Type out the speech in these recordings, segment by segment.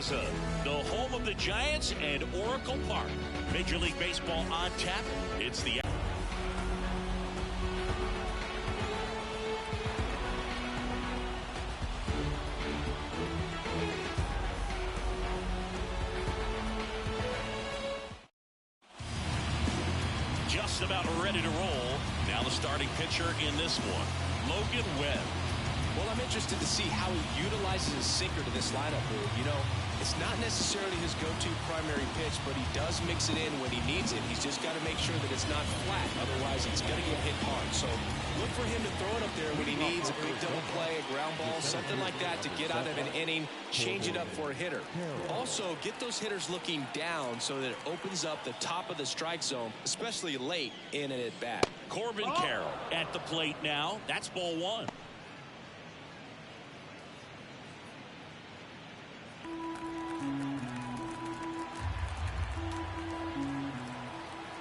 Plaza, the home of the Giants and Oracle Park. Major League Baseball on tap. It's the just about ready to roll. Now the starting pitcher in this one, Logan Webb. Well, I'm interested to see how he utilizes his sinker to this lineup, Lou. You know, it's not necessarily his go-to primary pitch, but he does mix it in when he needs it. He's just got to make sure that it's not flat. Otherwise, it's going to get hit hard. So look for him to throw it up there when he needs a big double play, a ground ball, something like that to get out of an inning, change it up for a hitter. Also, get those hitters looking down so that it opens up the top of the strike zone, especially late in an at-bat. Corbin Carroll at the plate now. That's ball one.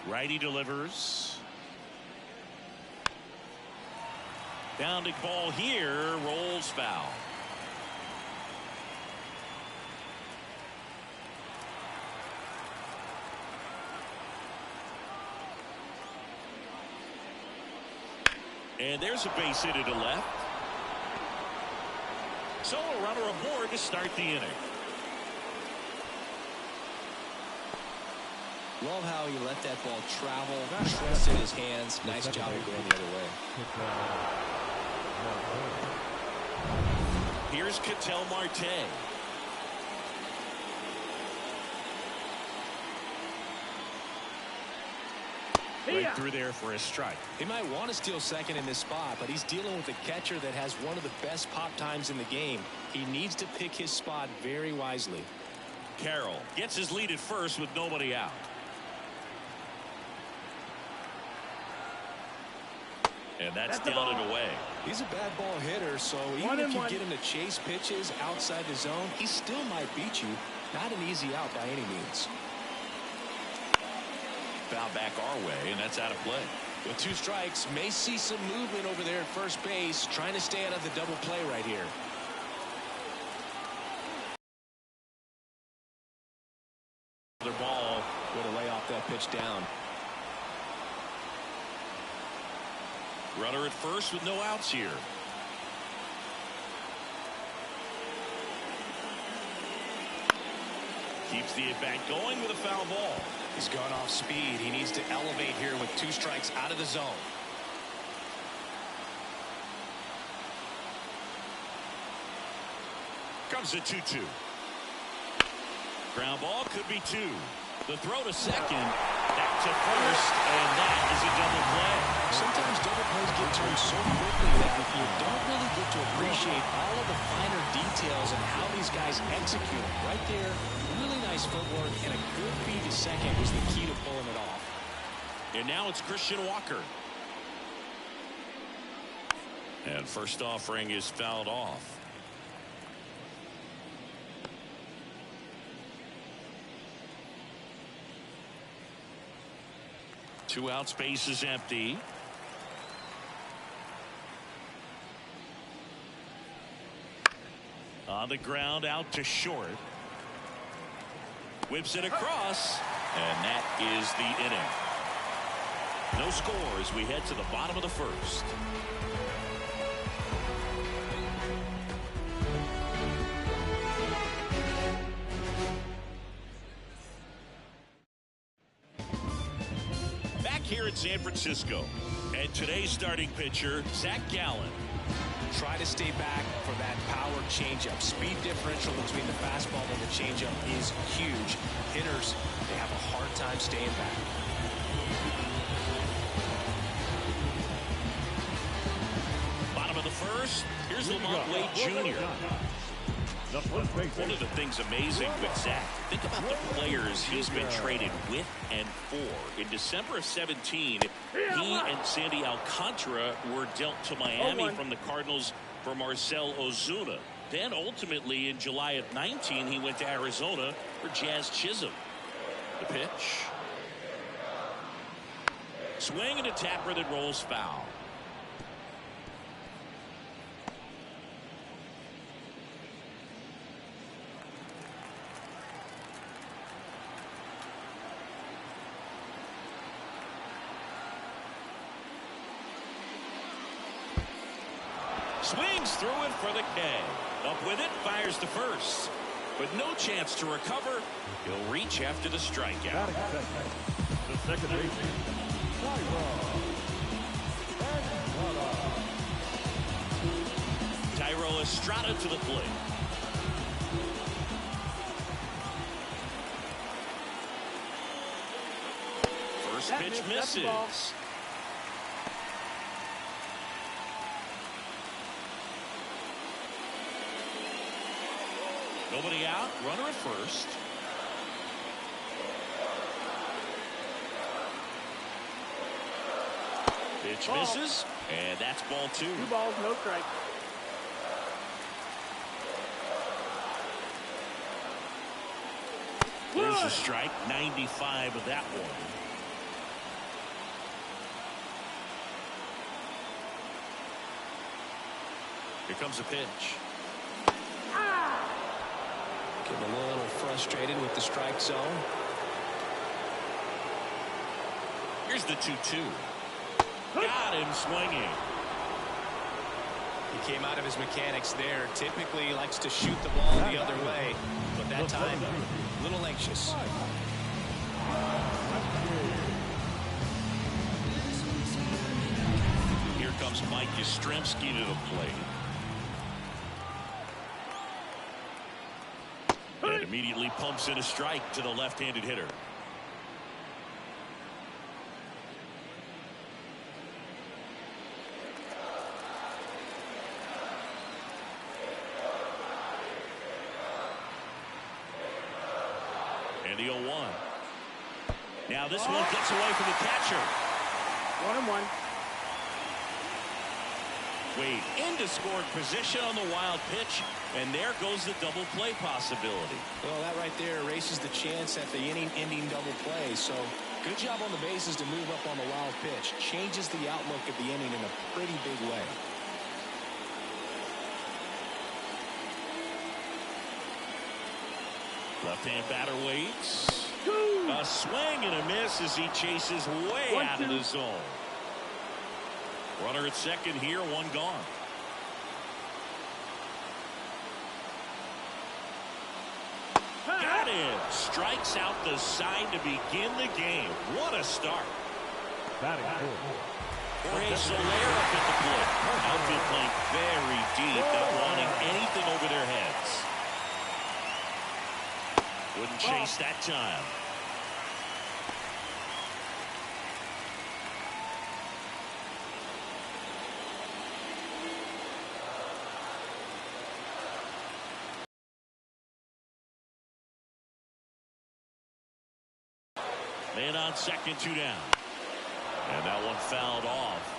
Righty delivers. Bounding ball here, rolls foul. And there's a base hit to left. So a runner aboard to start the inning. Love how he let that ball travel, trusted his hands. Nice job of going the other way. Here's Ketel Marte. Right through there for a strike. He might want to steal second in this spot, but he's dealing with a catcher that has one of the best pop times in the game. He needs to pick his spot very wisely. Carroll gets his lead at first with nobody out. And that's down and away. He's a bad ball hitter, so even if you get him to chase pitches outside the zone, he still might beat you. Not an easy out by any means. Foul back our way, and that's out of play. With two strikes, may see some movement over there at first base, trying to stay out of the double play right here. Another ball. Way to lay off that pitch down. Runner at first with no outs here. Keeps the at-bat going with a foul ball. He's gone off speed. He needs to elevate here with two strikes out of the zone. Comes a 2-2. Ground ball could be two. The throw to second. Back to first, and that is a double play. Sometimes double plays get turned so quickly that you don't really get to appreciate all of the finer details and how these guys execute. Right there, really nice footwork, and a good feed to second was the key to pulling it off. And now it's Christian Walker. And first offering is fouled off. Two outs, base is empty. On the ground, out to short. Whips it across, and that is the inning. No score as we head to the bottom of the first. Here in San Francisco, and today's starting pitcher, Zach Gallen. Try to stay back for that power changeup. Speed differential between the fastball and the changeup is huge. Hitters, they have a hard time staying back. Bottom of the first, here's Lamont Wade Jr. One of the things amazing with Zach, think about the players he's been traded with and for. In December of 17, he and Sandy Alcantara were dealt to Miami from the Cardinals for Marcell Ozuna. Then ultimately in July of 19, he went to Arizona for Jazz Chisholm. The pitch. Swing and a tapper that rolls foul. Swings through it for the K. Up with it, fires to first. But no chance to recover. He'll reach after the strikeout. The second baseman, Thairo Estrada to the plate. First pitch misses. Nobody out, runner at first. Pitch misses, and that's ball 2. 2 balls, no strike. There's a strike, 95 of that one. Here comes a pitch. Getting a little frustrated with the strike zone. Here's the 2-2. Got him swinging. He came out of his mechanics there. Typically he likes to shoot the ball the other way, but that time a little anxious. Here comes Mike Yastrzemski to the plate. And immediately pumps in a strike to the left-handed hitter. And the 0-1. Now this one gets away from the catcher. 1-1. Wade into scoring position on the wild pitch, and there goes the double play possibility. Well, that right there erases the chance at the inning-ending double play. So good job on the bases to move up on the wild pitch. Changes the outlook of the inning in a pretty big way. Left-hand batter waits. A swing and a miss as he chases way out of the zone. Runner at second here, one gone. Got it. Strikes out the side to begin the game. What a start. Batting Jorge Soler up at the plate. Outfield playing very deep, not wanting anything over their heads. Wouldn't chase that time. Man on second, 2 down. And that one fouled off.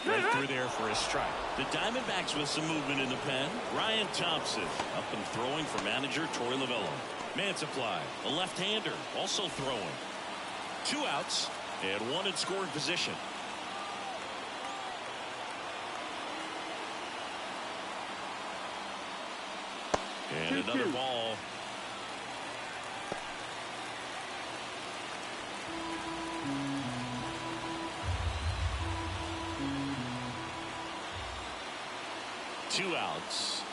Right through there for a strike. The Diamondbacks with some movement in the pen. Ryan Thompson up and throwing for manager Torey Lovullo. Man supply, a left-hander, also throwing. 2 outs and 1 in scoring position. And another ball. Two outs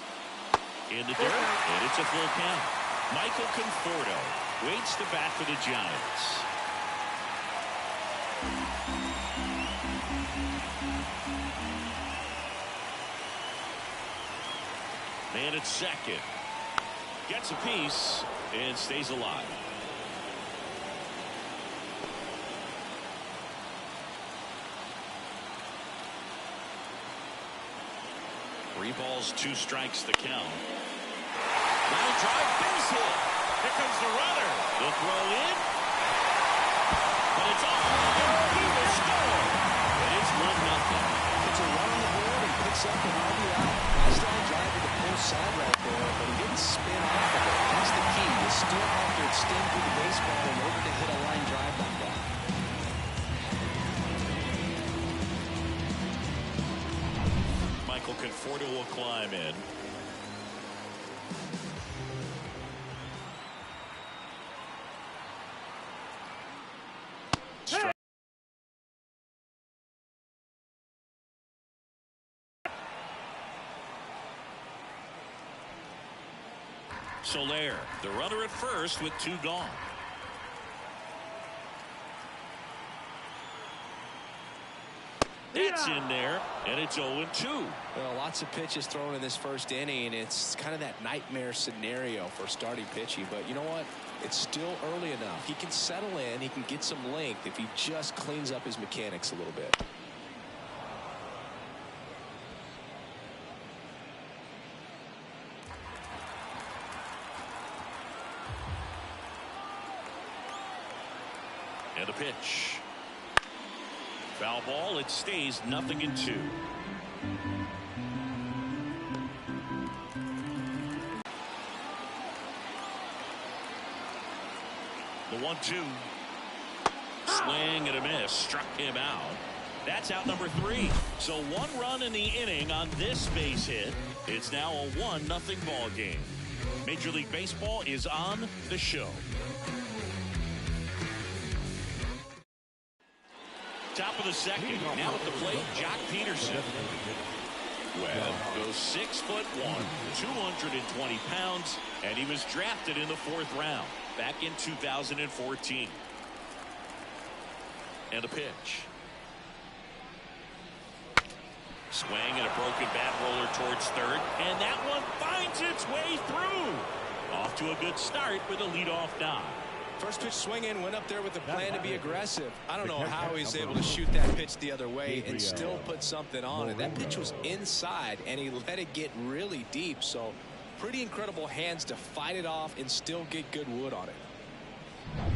in the dirt, and it's a full count. Michael Conforto waits to bat for the Giants. Man at second gets a piece and stays alive. 3 balls, 2 strikes to count. Line drive, base hit. Here comes the runner. The throw in. But it's off. He will score. It is 1-0. Puts a run on the board and picks up an RBI. Nice line drive to the pull side right there, but he didn't spin off of it. That's the key. You still have to extend through the baseball in order to hit a line drive like that. Michael Conforto will climb in. Soler, the runner at first with 2 gone. That's in there, and it's 0-2. Well, lots of pitches thrown in this first inning. It's kind of that nightmare scenario for starting pitching. But you know what? It's still early enough. He can settle in. He can get some length if he just cleans up his mechanics a little bit. And the pitch. Foul ball. It stays 0-2. The 1-2. Swing and a miss. Struck him out. That's out number 3. So 1 run in the inning on this base hit. It's now a 1-0 ball game. Major League Baseball is on the show. Top of the second. Now at the plate, Jock Peterson. Well, goes 6'1", 220 pounds, and he was drafted in the 4th round back in 2014. And a pitch. Swing and a broken bat roller towards third, and that one finds its way through. Off to a good start with a leadoff dive. First pitch swinging, went up there with the plan to be aggressive. I don't know how he's able to shoot that pitch the other way and still put something on it. That pitch was inside, and he let it get really deep. So pretty incredible hands to fight it off and still get good wood on it.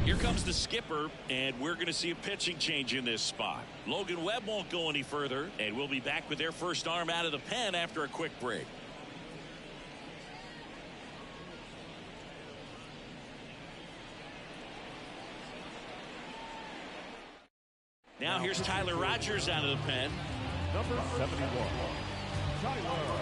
Here comes the skipper, and we're going to see a pitching change in this spot. Logan Webb won't go any further, and we'll be back with their first arm out of the pen after a quick break. Now here's Tyler Rogers out of the pen. Number 71, Tyler Rogers.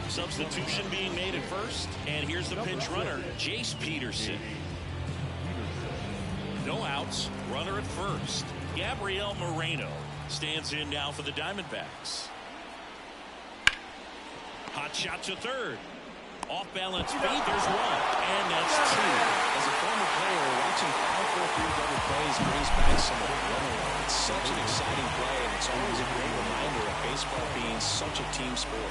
Substitution being made at first, and here's the pinch runner, Jace Peterson. No outs, runner at first. Gabriel Moreno stands in now for the Diamondbacks. Hot shot to third. Off balance feet, there's 1, and that's 2. As a former player, watching 5-4-3 double plays brings back some adrenaline. It's such an exciting play, and it's always a great reminder of baseball being such a team sport.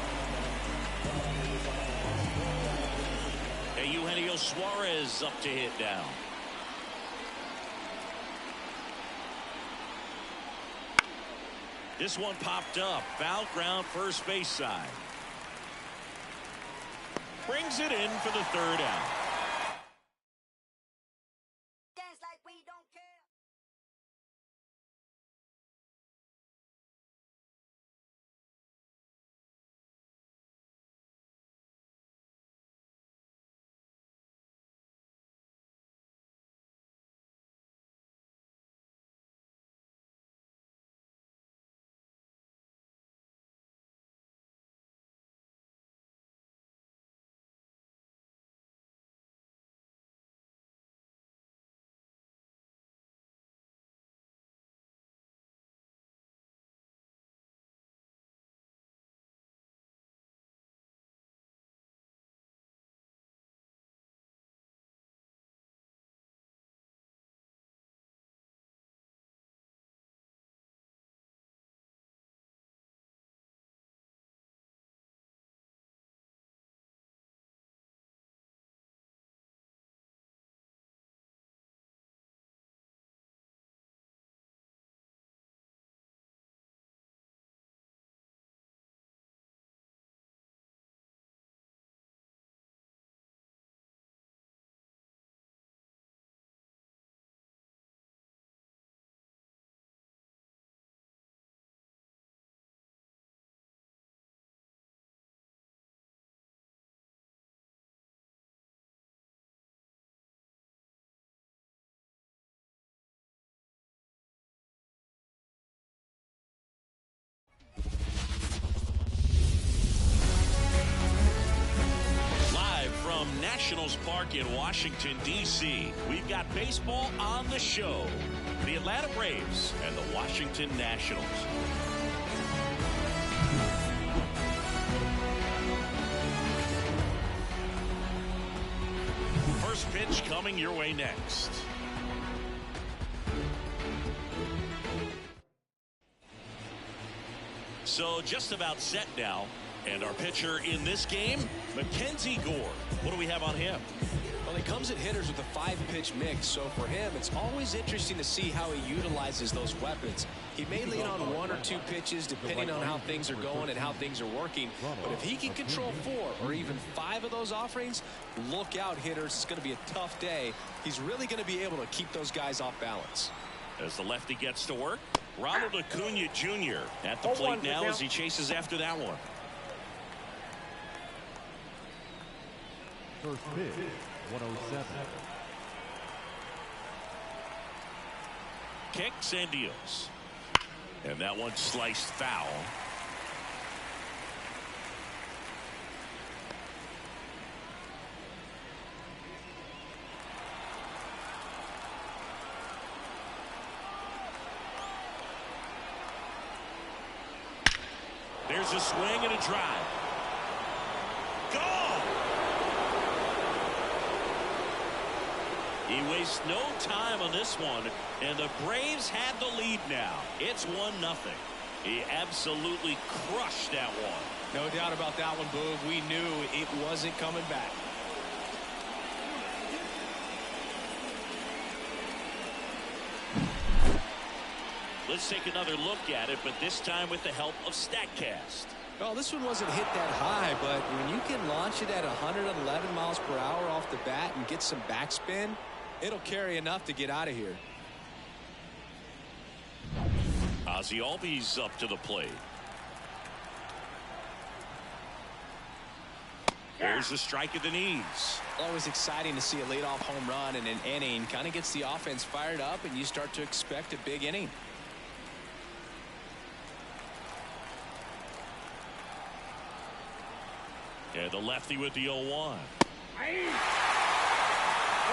Hey, Eugenio Suarez up to hit down. This one popped up. Foul ground first base side. Brings it in for the 3rd out. Nationals Park in Washington, D.C. We've got baseball on the show. The Atlanta Braves and the Washington Nationals. First pitch coming your way next. So just about set now. And our pitcher in this game, Mackenzie Gore. What do we have on him? Well, he comes at hitters with a 5-pitch mix, so for him, it's always interesting to see how he utilizes those weapons. He may lean on 1 or 2 pitches depending on how things are going and how things are working. But if he can control 4 or even 5 of those offerings, look out, hitters. It's going to be a tough day. He's really going to be able to keep those guys off balance. As the lefty gets to work, Ronald Acuna Jr. at the plate now as he chases after that one. First pitch, 107. Kicks and deals. And that one sliced foul. There's a swing and a drive. Gone! He wastes no time on this one, and the Braves have the lead now. It's 1-0. He absolutely crushed that one. No doubt about that one, Boog. We knew it wasn't coming back. Let's take another look at it, but this time with the help of StatCast. Well, this one wasn't hit that high, but when you can launch it at 111 miles per hour off the bat and get some backspin, it'll carry enough to get out of here. Ozzie Albies up to the plate. There's the strike at the knees. Always exciting to see a leadoff home run in an inning. Kind of gets the offense fired up, and you start to expect a big inning. And the lefty with the 0-1.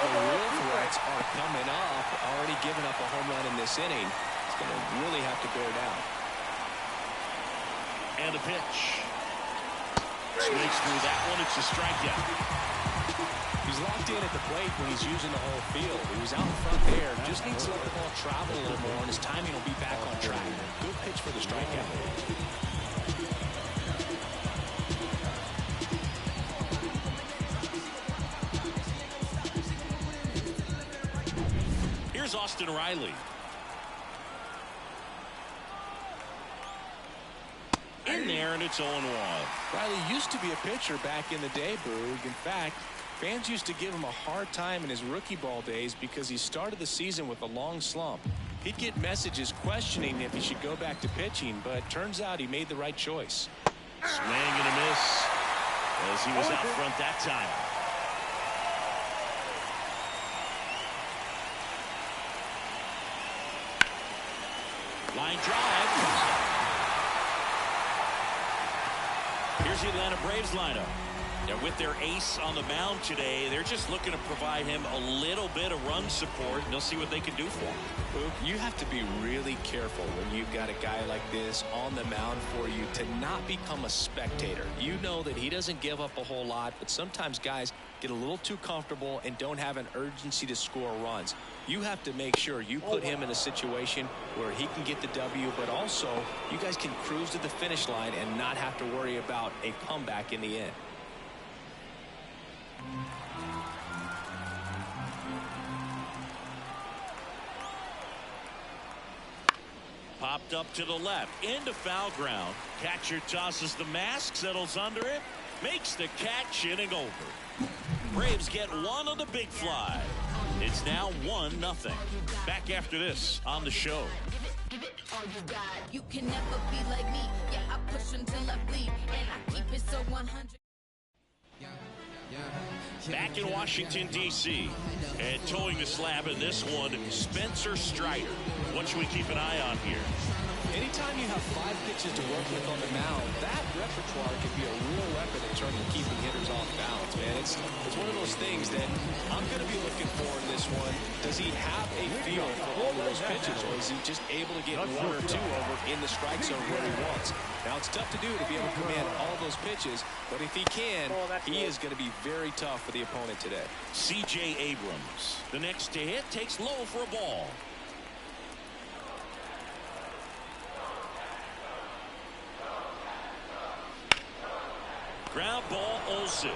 The real threats are coming up. Already giving up a home run in this inning. It's going to really have to bear down. And a pitch. Swings through that one. It's a strikeout. He's locked in at the plate when he's using the whole field. He was out in front there. Just needs to let the ball travel a little more, and his timing will be back on track. Good pitch for the strikeout. Here's Austin Riley. In there, and it's 0-1. Riley used to be a pitcher back in the day, Boog. In fact, fans used to give him a hard time in his rookie ball days because he started the season with a long slump. He'd get messages questioning if he should go back to pitching, but turns out he made the right choice. Swing and a miss as he was out front that time. Line drive. Here's the Atlanta Braves lineup. And with their ace on the mound today, they're just looking to provide him a little bit of run support, and they'll see what they can do for him. You have to be really careful when you've got a guy like this on the mound for you to not become a spectator. You know that he doesn't give up a whole lot, but sometimes guys get a little too comfortable and don't have an urgency to score runs. You have to make sure you put him in a situation where he can get the W, but also you guys can cruise to the finish line and not have to worry about a comeback in the end. Popped up to the left into foul ground. Catcher tosses the mask, settles under it, makes the catch, inning over. Braves get one on the big fly. It's now 1-0. Back after this on the show. You can never be like me. Yeah, I push until I bleed, and I keep it so 100. Back in Washington, D.C. and towing the slab in this one, Spencer Strider. What should we keep an eye on here? Anytime you have 5 pitches to work with on the mound, that repertoire can be a real weapon in terms of keeping hitters off balance, man. It's one of those things that I'm going to be looking for in this one. Does he have a feel for all of those pitches, or is he just able to get 1 or 2 over in the strike zone where he wants? Now, it's tough to do to be able to command all those pitches, but if he can, he is going to be very tough for the opponent today. C.J. Abrams, the next to hit, takes low for a ball. Ground ball, Olsen.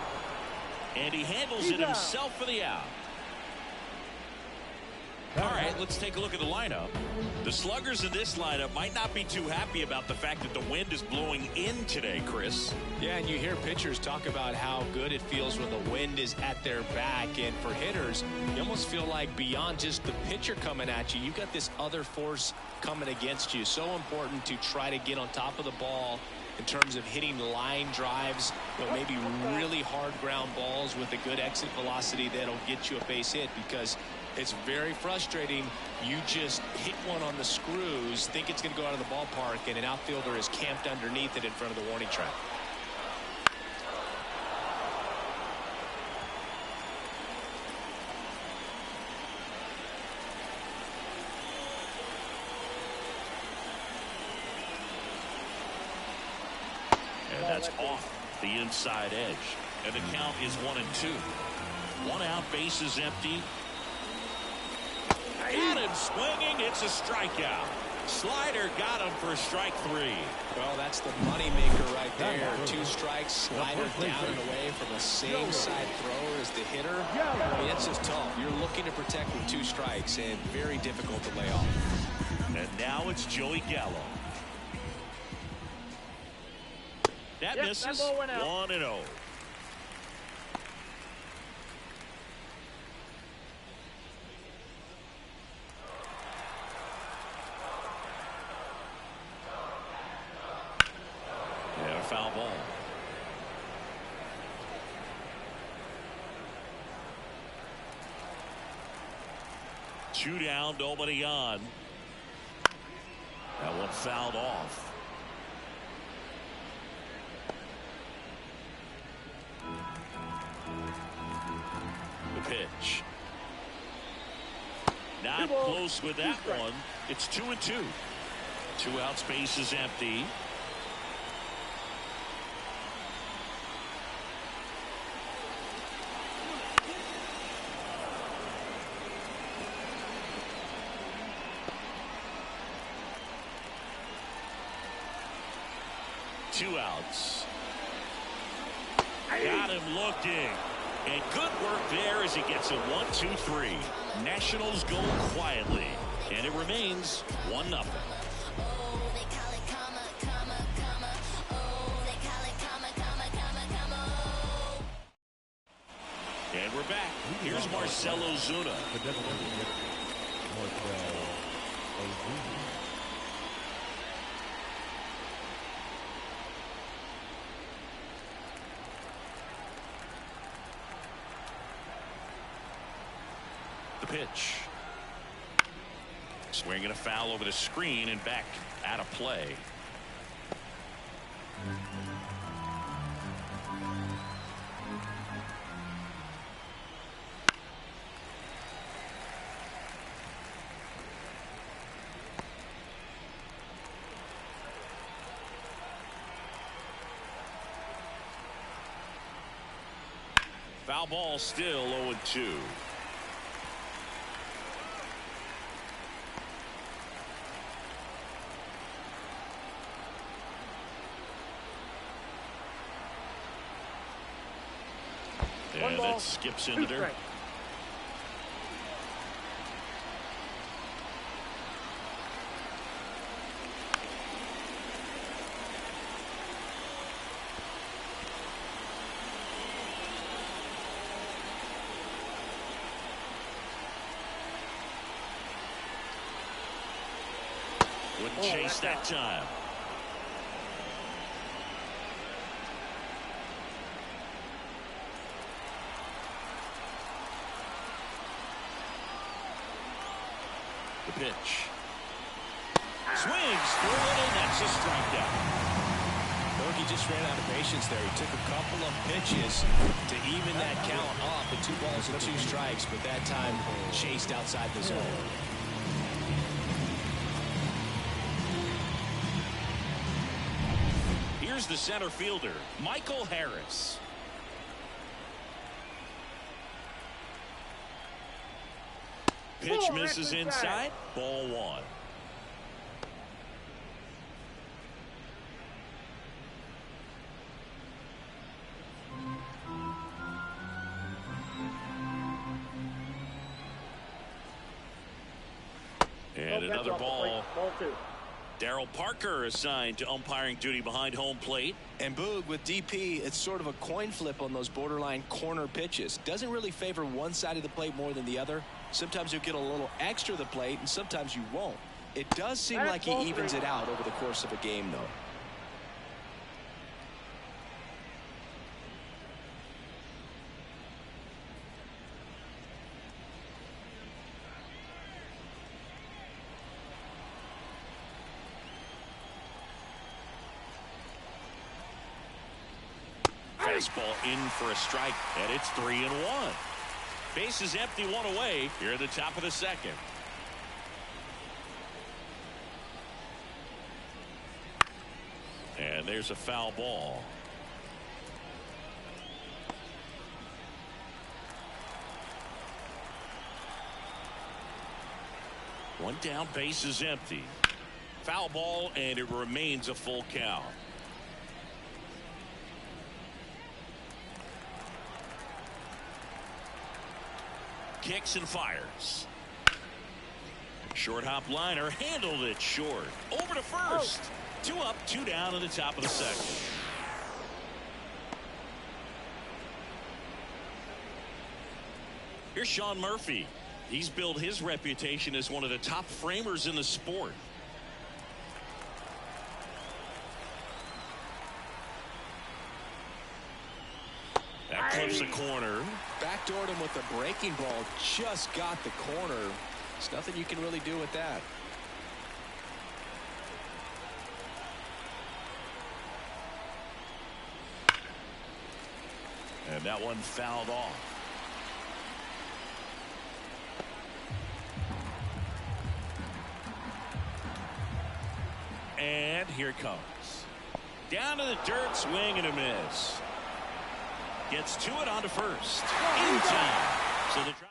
And he handles it himself for the out. All right, let's take a look at the lineup. The sluggers in this lineup might not be too happy about the fact that the wind is blowing in today, Chris. Yeah, and you hear pitchers talk about how good it feels when the wind is at their back. And for hitters, you almost feel like beyond just the pitcher coming at you, you've got this other force coming against you. So important to try to get on top of the ball in terms of hitting line drives, maybe really hard ground balls with a good exit velocity that'll get you a base hit, because it's very frustrating. You just hit one on the screws, think it's going to go out of the ballpark, and an outfielder is camped underneath it in front of the warning track. And that's off the inside edge. And the count is 1-2. 1 out, bases empty. Got him swinging. It's a strikeout. Slider got him for strike 3. Well, that's the moneymaker right there. 2 strikes, slider down and away from a same side thrower as the hitter. I mean, it's just tough. You're looking to protect with 2 strikes, and very difficult to lay off. And now it's Joey Gallo. That misses. 1-0. And a foul ball. Two down, nobody on. That one fouled off. Pitch. Not close with that one. It's 2-2. 2 out, space is empty. Two outs. Got him looking. And good work there as he gets a 1-2-3. Nationals go quietly. And it remains 1-0. And we're back. Here's Marcell Ozuna. The pitch. Swinging a foul over the screen and back out of play. Foul ball, still 0-2. And that skips into there. Wouldn't chase that time. The pitch. Swings through it, and that's a strikeout. He just ran out of patience there. He took a couple of pitches to even that count up at 2 balls and 2 strikes, but that time chased outside the zone. Here's the center fielder, Michael Harris. Pitch misses inside. Ball 1. And another ball. Ball 2. Darryl Parker assigned to umpiring duty behind home plate. And Boog, with DP, it's sort of a coin flip on those borderline corner pitches. Doesn't really favor one side of the plate more than the other. Sometimes you'll get a little extra the plate, and sometimes you won't. It does seem like he evens it out over the course of a game, though. Fastball in for a strike, and it's 3-1. Base is empty, 1 away here at the top of the second. And there's a foul ball. One down, base is empty. Foul ball, and it remains a full count. Kicks and fires. Short hop liner, handled it short. Over to first. 2 up, 2 down in the top of the second. Here's Sean Murphy. He's built his reputation as one of the top framers in the sport. That clips the corner. Backdoored him with the breaking ball. Just got the corner. There's nothing you can really do with that. And that one fouled off. And here it comes. Down to the dirt, swing and a miss. Gets to it onto first. In time. So the drop.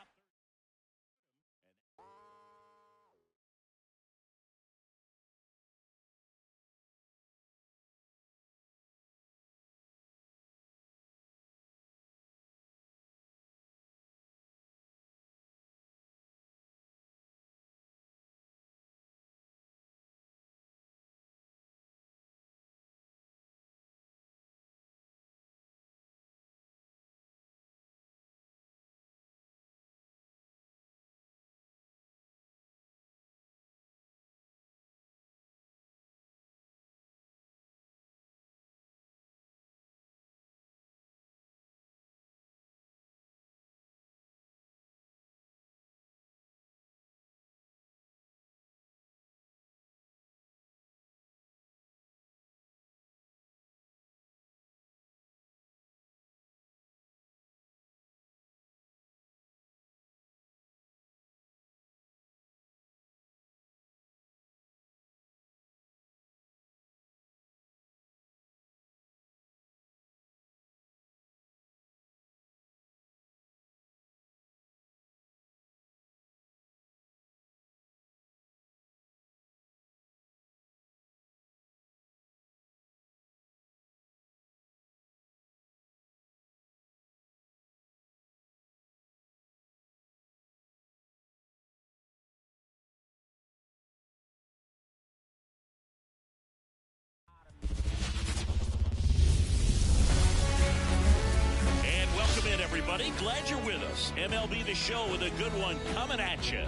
Everybody, glad you're with us. MLB The Show with a good one coming at you.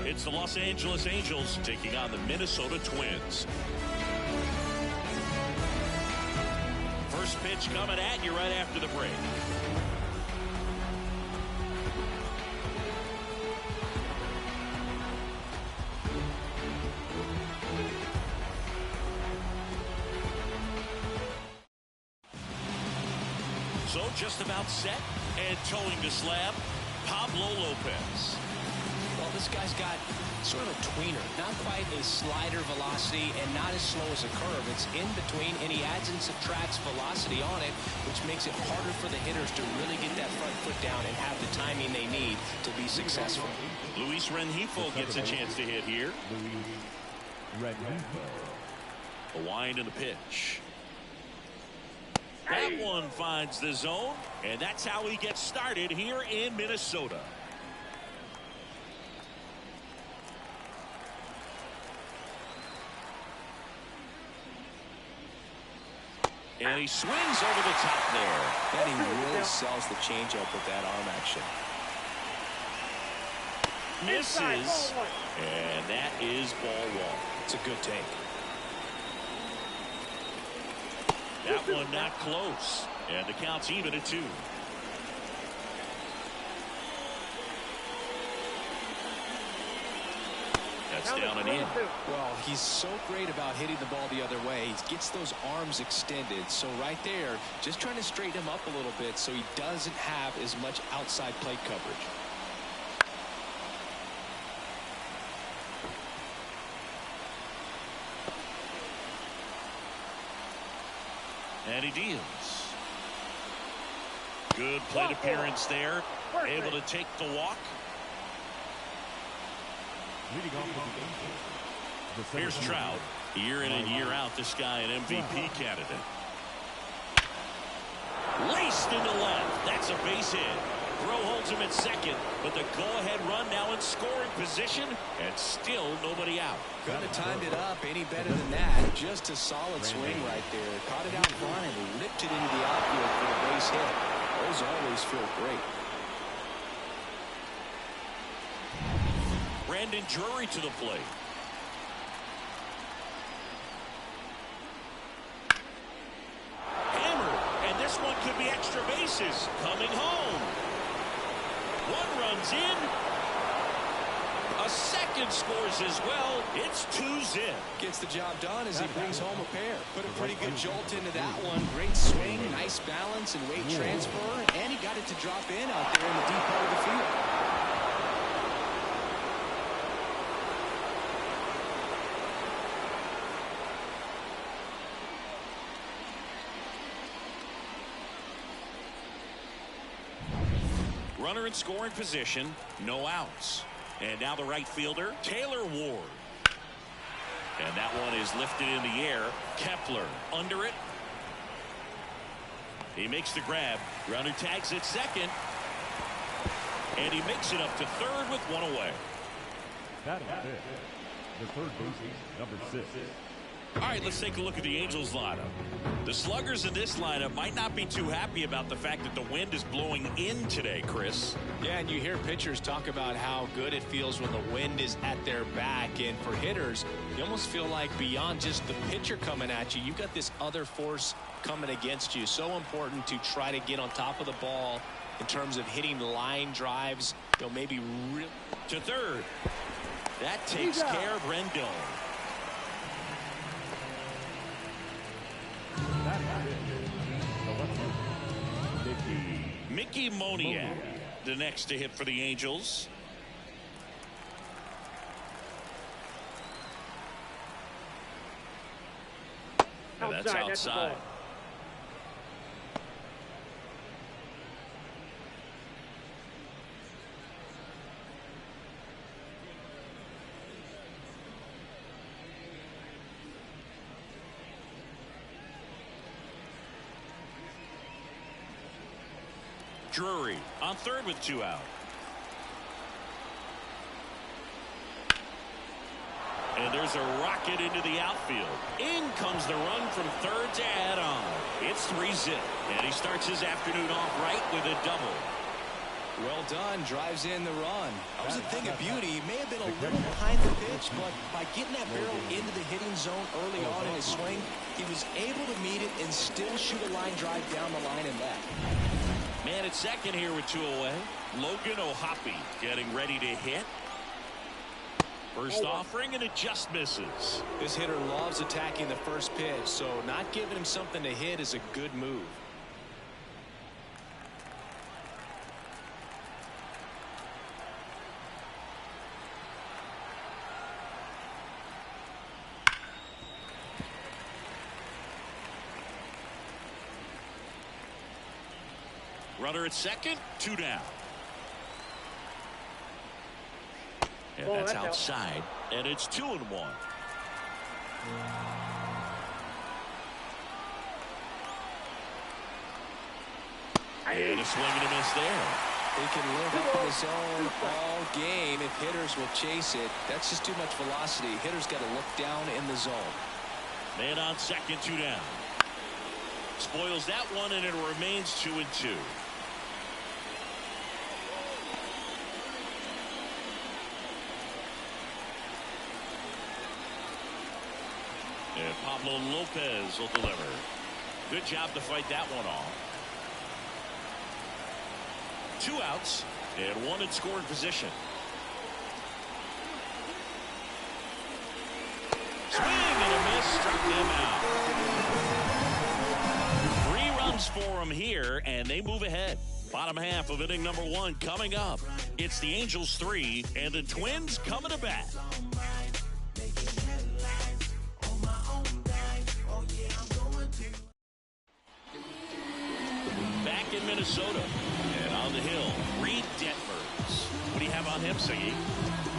It's the Los Angeles Angels taking on the Minnesota Twins. First pitch coming at you right after the break. So just about set and towing the slab, Pablo Lopez. Well, this guy's got sort of a tweener, not quite a slider velocity and not as slow as a curve. It's in between, and he adds and subtracts velocity on it, which makes it harder for the hitters to really get that front foot down and have the timing they need to be successful. Luis Rengifo gets a chance to hit here. A wind in the pitch. That one finds the zone, and that's how he gets started here in Minnesota. And he swings over the top there. And he really sells the changeup with that arm action. Misses. And that is ball one. It's a good take. That one not close. And the count's even at 2. That's down and in. Well, he's so great about hitting the ball the other way. He gets those arms extended. So right there, just trying to straighten him up a little bit so he doesn't have as much outside plate coverage. And he deals. Good plate appearance there. Able to take the walk. Here's Trout. Year in and year out, this guy an MVP candidate. Laced into left. That's a base hit. Throw holds him at second, but the go-ahead run now in scoring position, and still nobody out. Couldn't have timed it up any better than that. Just a solid swing right there. Caught it out front and ripped it into the outfield for the base hit. Those always feel great. Brandon Drury to the plate. Hammered, and this one could be extra bases. Coming home. One runs in. A second scores as well. It's 2-zip. Gets the job done as he brings home a pair. Put a pretty good jolt into that one. Great swing, nice balance and weight transfer. And he got it to drop in out there in the deep part of the field. Runner in scoring position, no outs. And now the right fielder, Taylor Ward. And that one is lifted in the air. Kepler under it. He makes the grab. Runner tags at second. And he makes it up to third with one away. Batting fifth, the third baseman, number 6. All right, let's take a look at the Angels lineup. The sluggers in this lineup might not be too happy about the fact that the wind is blowing in today, Chris. Yeah, and you hear pitchers talk about how good it feels when the wind is at their back. And for hitters, you almost feel like beyond just the pitcher coming at you, you've got this other force coming against you. So important to try to get on top of the ball in terms of hitting line drives. You know, maybe to third. That takes care of Rendon. Mickey Moniak, the next to hit for the Angels. And that's outside. Drury on third with 2 out. And there's a rocket into the outfield. In comes the run from third to add on. It's 3-zip. And he starts his afternoon off right with a double. Well done. Drives in the run. That was a thing of beauty. He may have been a little behind the pitch, but by getting that barrel into the hitting zone early on in his swing, he was able to meet it and still shoot a line drive down the line and left. Man at second here with 2 away. Logan O'Hoppe getting ready to hit. First offering, and it just misses. This hitter loves attacking the first pitch, so not giving him something to hit is a good move. Runner at second, 2 down. And that's outside, and it's 2-1. And a swing and a miss there. They can live up in the zone all game if hitters will chase it. That's just too much velocity. Hitters got to look down in the zone. Man on second, 2 down. Spoils that one, and it remains 2-2. And Pablo Lopez will deliver. Good job to fight that one off. 2 outs and 1 in scoring position. Swing and a miss, struck him out. 3 runs for him here, and they move ahead. Bottom half of inning number 1 coming up. It's the Angels 3 and the Twins coming to bat. Back in Minnesota and on the hill, Reed Detmers. What do you have on him, Siggy?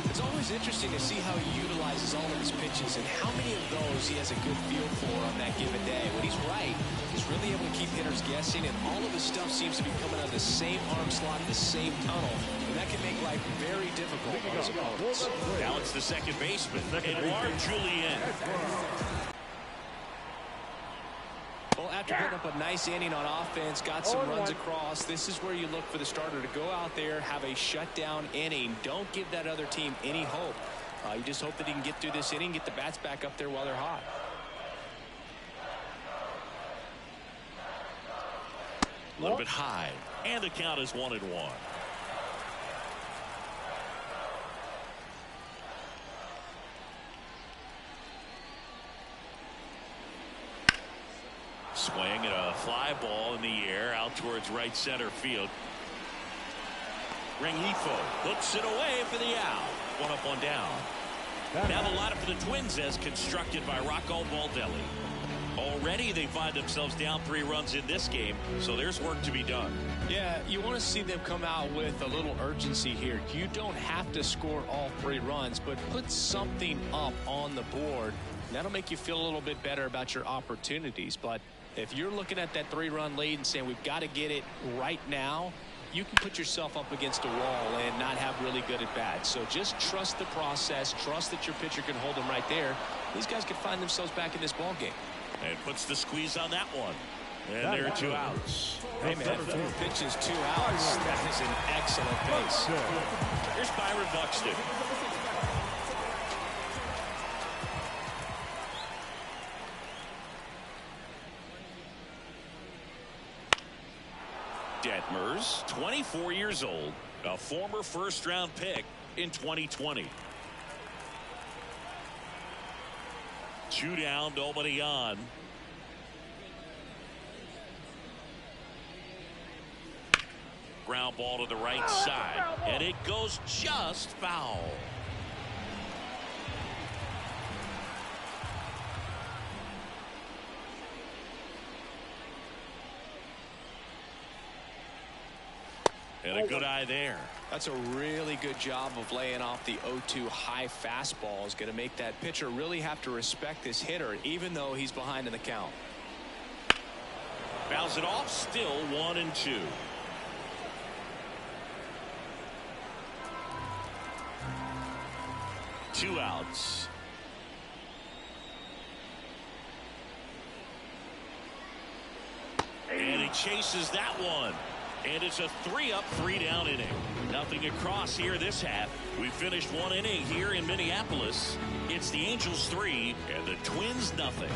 It's always interesting to see how he utilizes all of his pitches and how many of those he has a good feel for on that given day. When he's right, he's really able to keep hitters guessing, and all of his stuff seems to be coming out of the same arm slot, the same tunnel, and that can make life very difficult for his opponents. Now it's the second baseman, Edouard Julien. Well, after putting up a nice inning on offense, got some runs across, this is where you look for the starter to go out there, have a shutdown inning. Don't give that other team any hope. You just hope that he can get through this inning, get the bats back up there while they're hot. A little bit high, and the count is 1-1. Swing and a fly ball in the air out towards right center field. Rengifo hooks it away for the out. 1 up, 1 down. Now the lineup for the Twins as constructed by Rocco Baldelli. Already they find themselves down 3 runs in this game, so there's work to be done. Yeah, you want to see them come out with a little urgency here. You don't have to score all 3 runs, but put something up on the board. That'll make you feel a little bit better about your opportunities. But if you're looking at that 3-run lead and saying we've got to get it right now, you can put yourself up against a wall and not have really good at bats. So just trust the process. Trust that your pitcher can hold them right there. These guys could find themselves back in this ball game. And puts the squeeze on that one. And there are 2 outs. Hey, man, 4 pitches, 2 outs. That is an excellent pace. Here's Byron Buxton. Detmers, 24 years old, a former first-round pick in 2020. 2 down, nobody on. Ground ball to the right side, and it goes just foul. And a good eye there. That's a really good job of laying off the 0-2 high fastball. Is going to make that pitcher really have to respect this hitter, even though he's behind in the count. Fouls it off, still 1-2. Two outs. And he chases that one. And it's a 3-up, 3-down inning. Nothing across here this half. We finished 1 inning here in Minneapolis. It's the Angels 3 and the Twins nothing.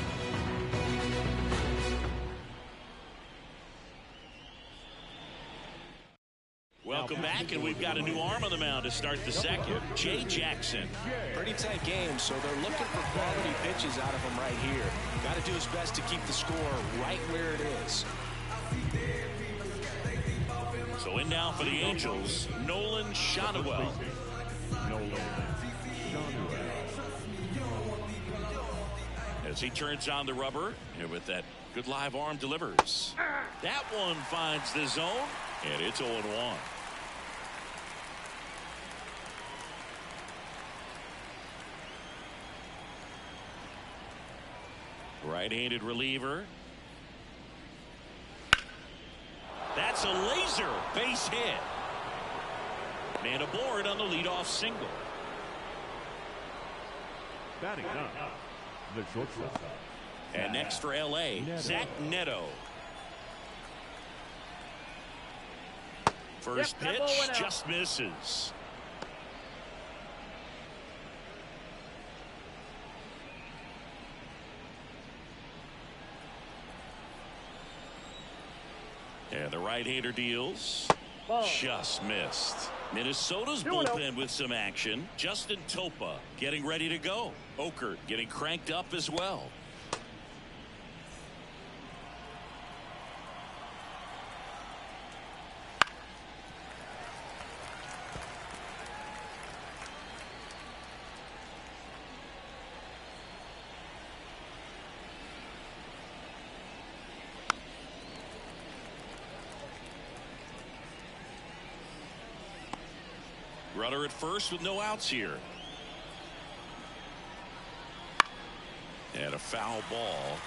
Welcome back, and we've got a new arm on the mound to start the second. Jay Jackson. Pretty tight game, so they're looking for quality pitches out of him right here. Got to do his best to keep the score right where it is. So in now for the Angels, Nolan Shotwell. As he turns on the rubber, and with that Good live arm delivers. That one finds the zone, and it's 0-1. Right-handed reliever. That's a laser base hit. Man aboard on the leadoff single. Batting up, the shortstop. And next for L.A., Zach Neto. First pitch just misses. And the right-hander deals. Just missed. Minnesota's bullpen with some action. Justin Topa getting ready to go. Okert getting cranked up as well. Runner at first with no outs here. And a foul ball.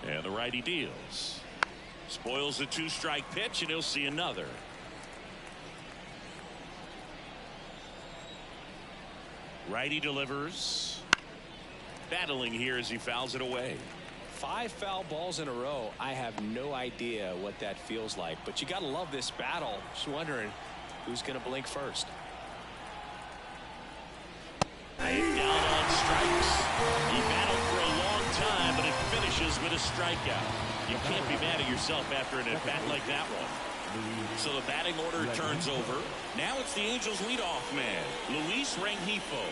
And the righty deals. Spoils the two-strike pitch, and he'll see another. Righty delivers. Battling here as he fouls it away. 5 foul balls in a row. I have no idea what that feels like, but you got to love this battle. Just wondering who's going to blink first. Down on strikes. He battled for a long time, but it finishes with a strikeout. You can't be mad at yourself after an at-bat like that one. So the batting order turns over. Now it's the Angels leadoff man, Luis Rengifo.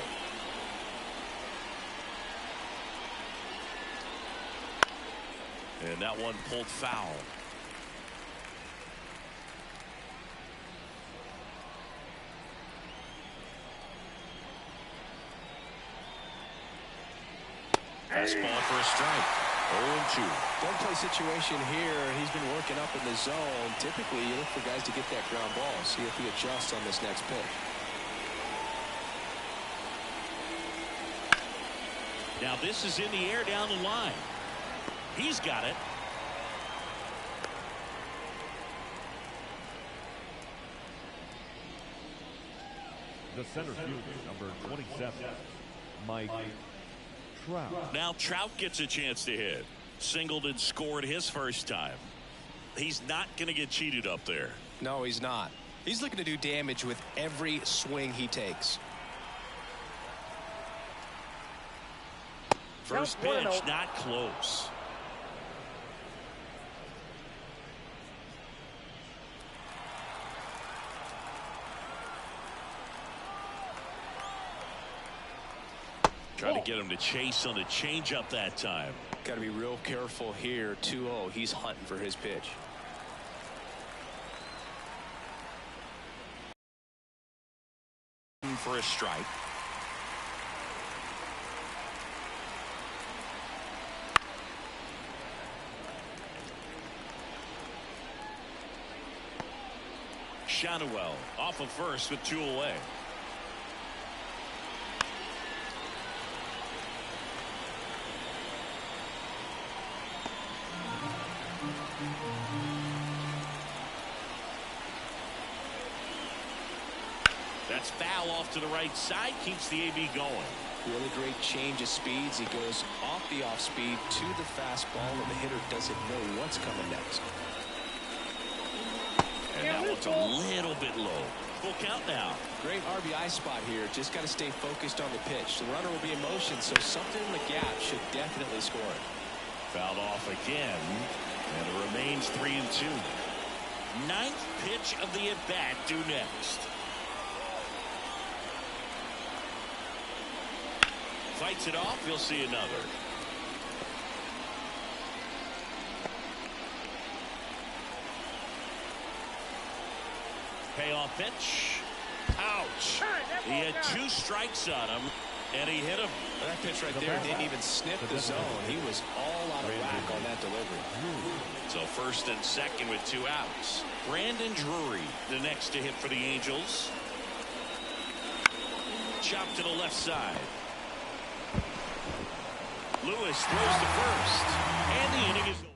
And that one pulled foul. Fastball for a strike. 0-2. Don't play situation here. He's been working up in the zone. Typically, you look for guys to get that ground ball. See if he adjusts on this next pitch. Now this is in the air down the line. He's got it. The center fielder, number 27, Mike Trout. Now Trout gets a chance to hit. Singled and scored his first time. He's not going to get cheated up there. No, he's not. He's looking to do damage with every swing he takes. First pitch, not close. Trying to get him to chase on the changeup that time. Got to be real careful here. 2-0. He's hunting for his pitch. For a strike. Shadowell off of first with 2 away. That's foul off to the right side, keeps the AB going. Really great change of speeds. He goes off the off speed to the fastball, and the hitter doesn't know what's coming next. And that one's a little bit low. Full count now. Great RBI spot here. Just got to stay focused on the pitch. The runner will be in motion, so something in the gap should definitely score it. Fouled off again, and it remains 3-2. 9th pitch of the at-bat due next. Fights it off, you'll see another. Payoff pitch. Ouch. He had 2 strikes on him, and he hit him. That pitch right there didn't even sniff the zone. He was all out of whack on that delivery. So first and second with 2 outs. Brandon Drury, the next to hit for the Angels. Chopped to the left side. Lewis throws to first, and the inning is over.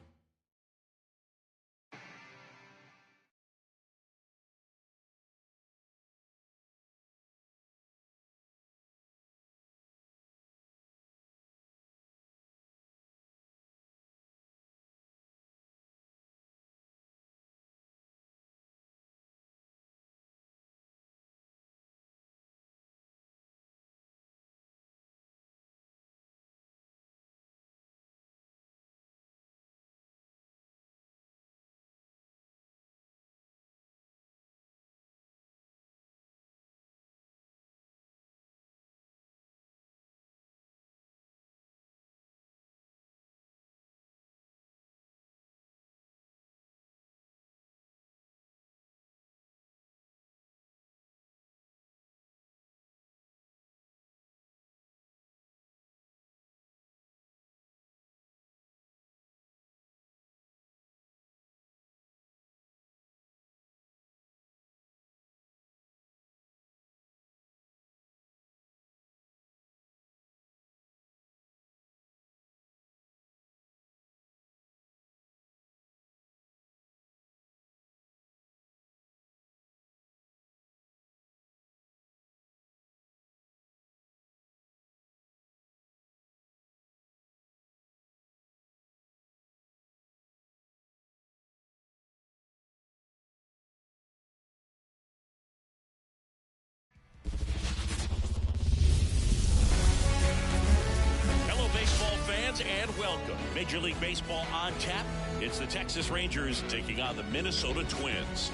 And welcome. Major League Baseball on tap. It's the Texas Rangers taking on the Minnesota Twins.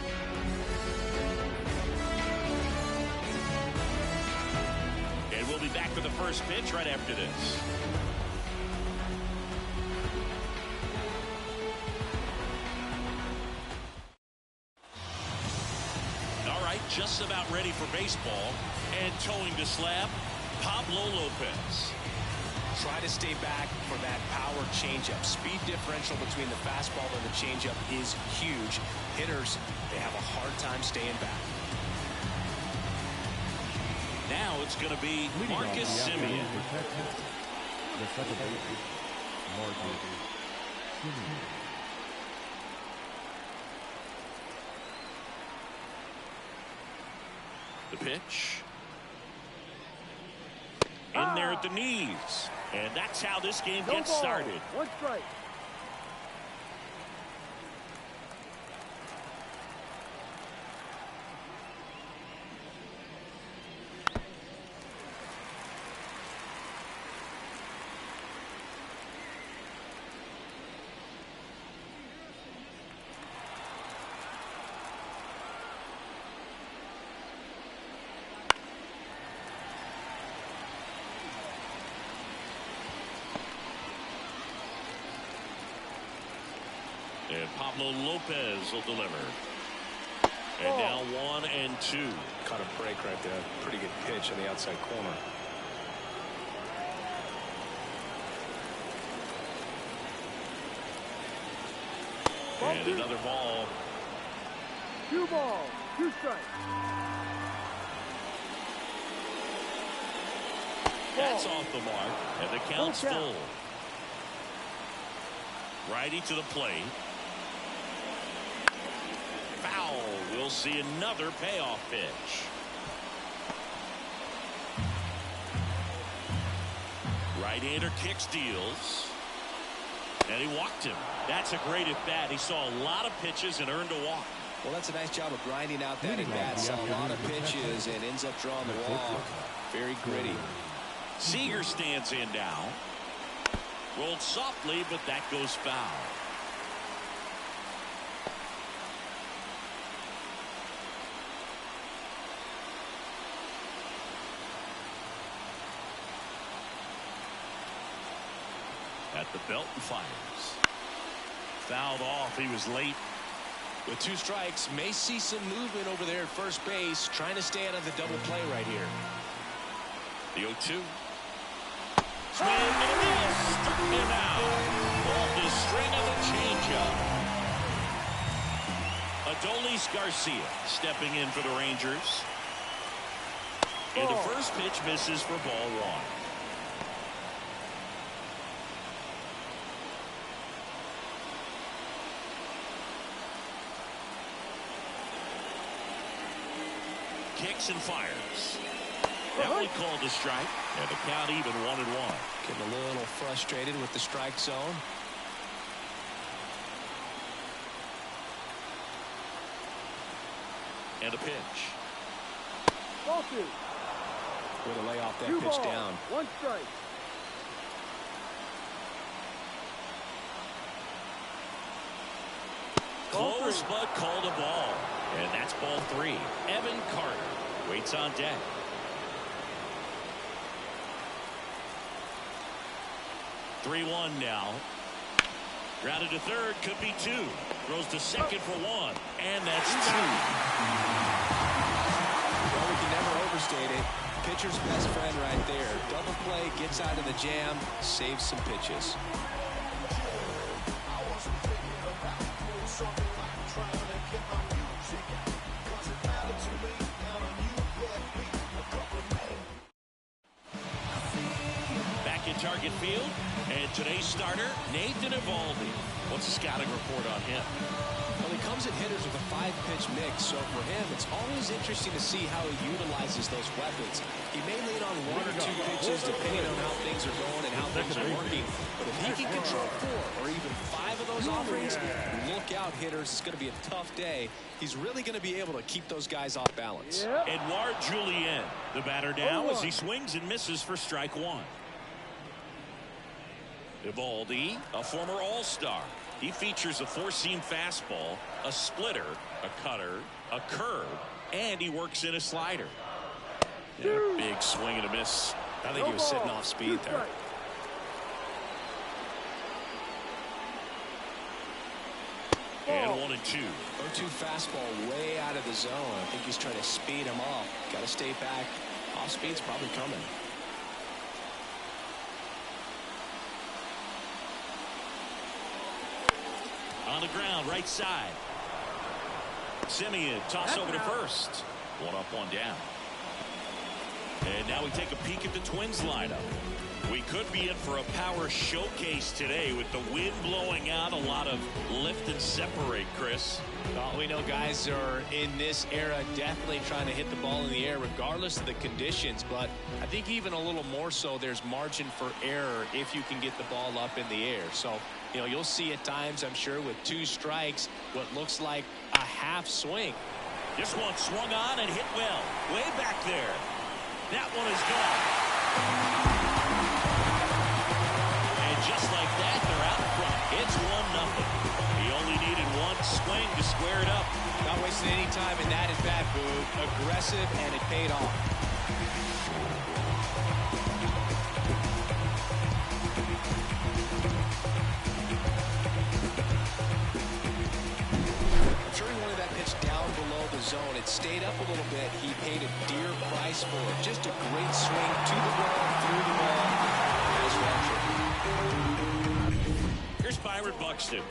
And we'll be back for the first pitch right after this. All right, just about ready for baseball. And towing the slab, Pablo Lopez. Try to stay back for that power changeup. Speed differential between the fastball and the changeup is huge. Hitters, they have a hard time staying back. Now it's going to be Marcus Semien. The second baseman, Marcus Semien. The pitch. In there at the knees. And that's how this game gets started. 1 strike. And Pablo Lopez will deliver. And now 1-2. Caught a break right there. Pretty good pitch on the outside corner. And another ball. 2 balls, 2 strikes. That's off the mark. And the count's full. Righty to the plate. Foul. We'll see another payoff pitch. Right-hander kicks, deals. And he walked him. That's a great at-bat. He saw a lot of pitches and earned a walk. Well, that's a nice job of grinding out that at-bat. Saw a lot of pitches and ends up drawing the walk. Very gritty. Seager stands in now. Rolled softly, but that goes foul. At the belt and fires. Fouled off. He was late. With 2 strikes, may see some movement over there at first base, trying to stay out of the double play right here. The 0-2. Swing and a miss. Struck him out. Off the string of a changeup. Adolis Garcia stepping in for the Rangers. And the first pitch misses for ball 1. Kicks and fires. That one called a strike, and the count even 1-1. Getting a little frustrated with the strike zone. And a pitch. Ball 2. Way to lay off that 2 pitch balls, down. 1 strike. Close, but called a ball. And that's ball 3. Evan Carter waits on deck. Three-1 now. Grounded to third, could be 2. Throws to second for 1, and that's 2. Well, we can never overstate it. Pitcher's best friend right there. Double play, gets out of the jam, saves some pitches. Back in target field, and today's starter, Nathan Eovaldi. What's the scouting report on him? Well, he comes at hitters with a 5-pitch mix, so for him, it's always interesting to see how he utilizes those weapons. He may lean on 1 or 2 pitches depending on how things are going and how things are working. But if he can control 4 or even 5 of those offerings, look out, hitters. It's going to be a tough day. He's really going to be able to keep those guys off balance. Edouard Julien, the batter now as he swings and misses for strike 1. Eovaldi, a former All-Star. He features a 4-seam fastball, a splitter, a cutter, a curve, and he works in a slider. Yeah, big swing and a miss. I think he was sitting off speed there. And 1-2. 0-2 fastball way out of the zone. I think he's trying to speed him off. Got to stay back. Off speed's probably coming. On the ground, right side. Simeon toss over to first. 1 up, 1 down. And now we take a peek at the Twins lineup. We could be in for a power showcase today with the wind blowing out, a lot of lift and separate, Chris. Well, we know guys are in this era definitely trying to hit the ball in the air regardless of the conditions, but I think even a little more so there's margin for error if you can get the ball up in the air. So, you know, you'll see at times, I'm sure, with 2 strikes, what looks like a half swing. This one swung on and hit well. Way back there. That one is gone. And just like that, they're out front. It's 1-0. He only needed 1 swing to square it up. Not wasting any time in that at-bat, Boo. Aggressive, and it paid off. Zone. It stayed up a little bit. He paid a dear price for it. Just a great swing to the ball, through the ball. Nice watching. Here's Byron Buxton.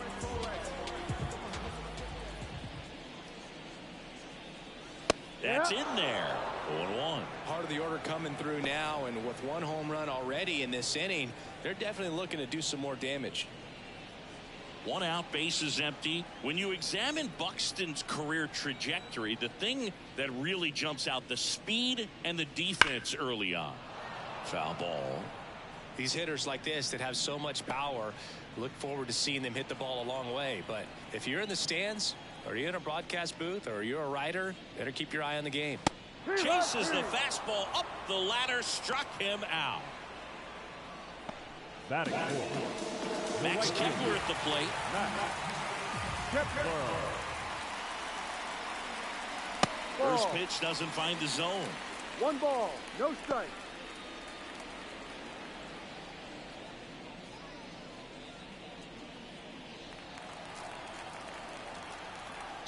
That's in there. 0-1. Part of the order coming through now, and with 1 home run already in this inning, they're definitely looking to do some more damage. 1 out, bases empty. When you examine Buxton's career trajectory, the thing that really jumps out, the speed and the defense early on. Foul ball. These hitters like this that have so much power, look forward to seeing them hit the ball a long way. But if you're in the stands, or you're in a broadcast booth, or you're a writer, better keep your eye on the game. Chases the fastball up the ladder, struck him out. Batting 4. Max Kepler at the plate. First pitch doesn't find the zone. 1 ball, no strike.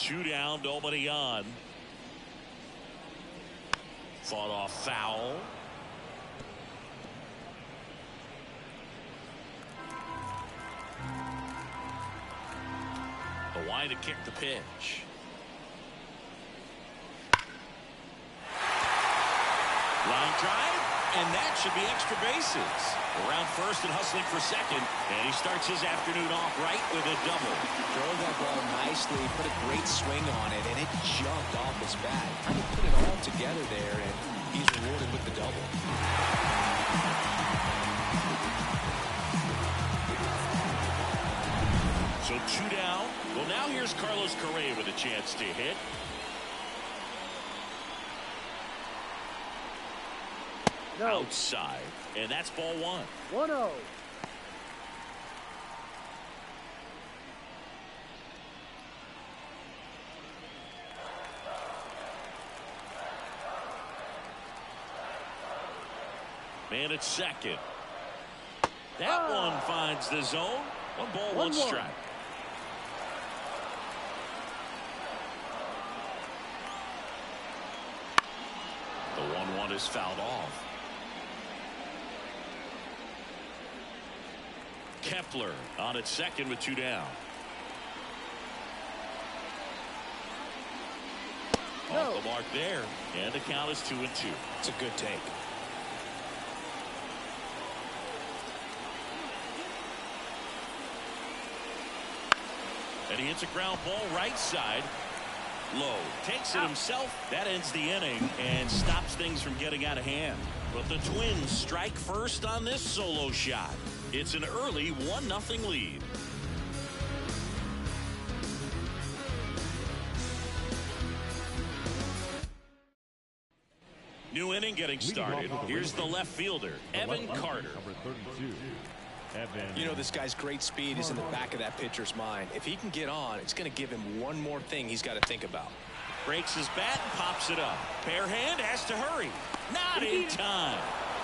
2 down, nobody on. Fought off foul. The wide to kick the pitch. Line drive, and that should be extra bases. Around first and hustling for second, and he starts his afternoon off right with a double. Drove that ball nicely, put a great swing on it, and it jumped off his bat. Trying to put it all together there, and he's rewarded with the double. So 2 down. Well, now here's Carlos Correa with a chance to hit. No. Outside, and that's ball 1. 1-0. Man at second. That one finds the zone. 1 ball, 1 strike. The 1-1 is fouled off. Kepler on at second with 2 down. Off the mark there, and the count is 2-2. It's a good take. And he hits a ground ball right side. Low takes it himself. That ends the inning and stops things from getting out of hand. But the Twins strike first on this solo shot. It's an early 1-0 lead. New inning getting started. Here's the left fielder, Evan Carter. Number 32. Evan. You know, this guy's great speed is in the back of that pitcher's mind. If he can get on, it's going to give him one more thing he's got to think about. Breaks his bat and pops it up. Bare hand has to hurry. Not in time.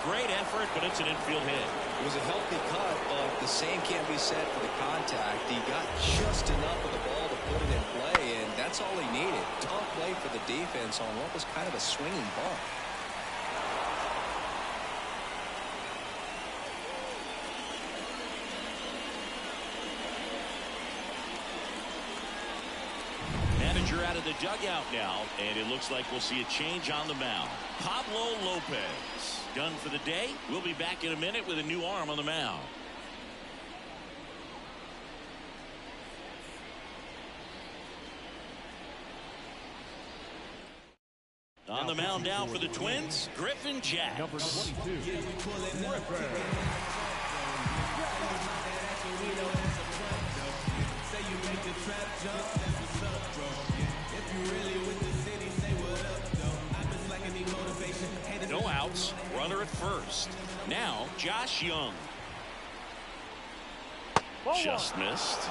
Great effort, but it's an infield hit. It was a healthy cut, but the same can't be said for the contact. He got just enough of the ball to put it in play, and that's all he needed. Tough play for the defense on what was kind of a swinging ball. Manager out of the dugout now, and it looks like we'll see a change on the mound. Pablo Lopez done for the day. We'll be back in a minute with a new arm on the mound. On the mound now for the Twins, Griffin Jax. Number 22. Referral. No outs, runner at first. Now Josh Young. Just missed.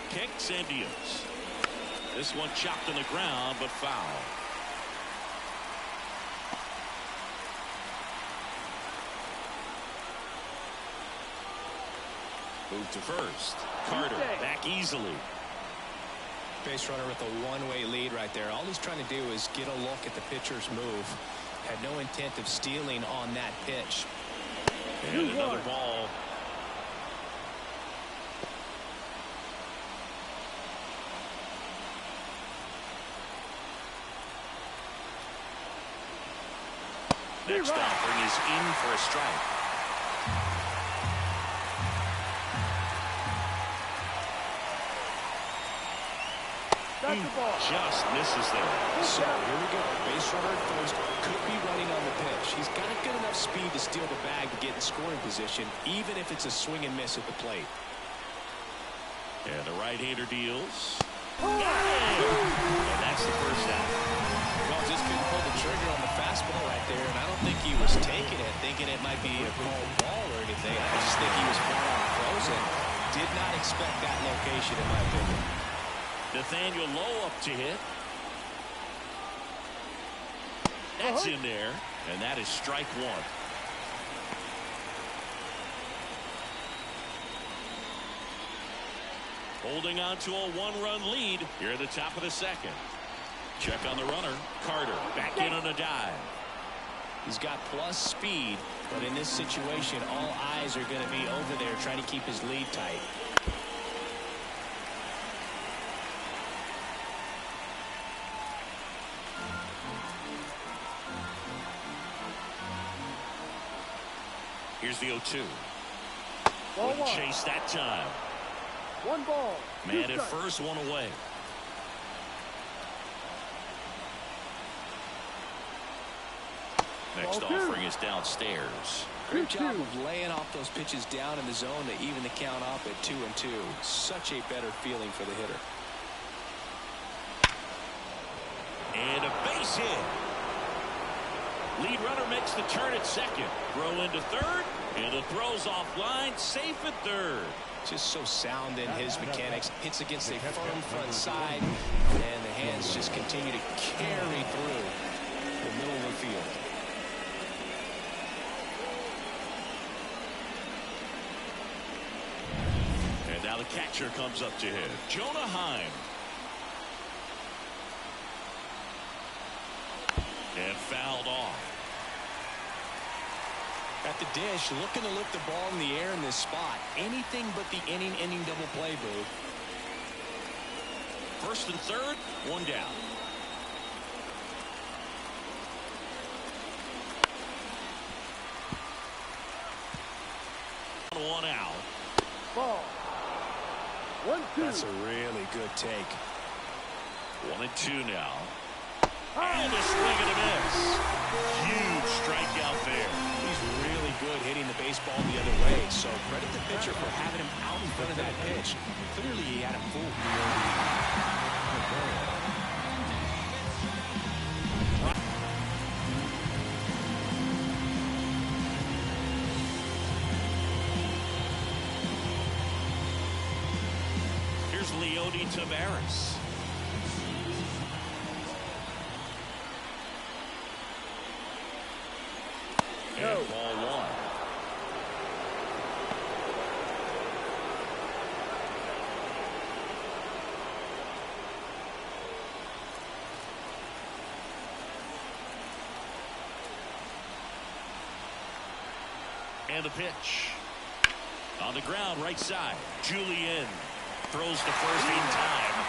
Kicks and deals. This one chopped on the ground, but foul. Move to first. Carter back easily. Base runner with a one-way lead right there. All he's trying to do is get a look at the pitcher's move. Had no intent of stealing on that pitch. And another ball. Next offering is in for a strike. Just misses there. So here we go. Base runner at first, could be running on the pitch. He's got good enough speed to steal the bag to get in scoring position, even if it's a swing and miss at the plate. And the right-hander deals. And that's the first out. Well, just couldn't pull the trigger on the fastball right there, and I don't think he was taking it, thinking it might be a called ball or anything. I just think he was flat out frozen. Did not expect that location, in my opinion. Nathaniel Lowe up to hit. That's in there, and that is strike one. Holding on to a one-run lead here at the top of the second. Check on the runner. Carter back in on a dive. He's got plus speed, but in this situation, all eyes are going to be over there trying to keep his lead tight. Here's the 0-2. Ball Chase that time. 1 ball. Man at first, 1 away. Next offering is downstairs. Great job of laying off those pitches down in the zone to even the count off at 2-2. Such a better feeling for the hitter. And a base hit. Lead runner makes the turn at second. Throw into third. And the throw's offline. Safe at third. Just so sound in his mechanics. Hits against a firm front side. And the hands just continue to carry through the middle of the field. And now the catcher comes up to him. Jonah Heim. And fouled off. At the dish, looking to lift the ball in the air in this spot. Anything but the inning double play, Boo. First and third, 1 down. One out. Ball. 1-2. That's a really good take. 1-2 now. And a swing and a miss. Huge strikeout there. He's really good hitting the baseball the other way. So credit the pitcher for having him out in front of that pitch. Clearly he had him fooled. Here's Leody Taveras. And ball 1. And the pitch. On the ground, right side. Julian throws to first in time.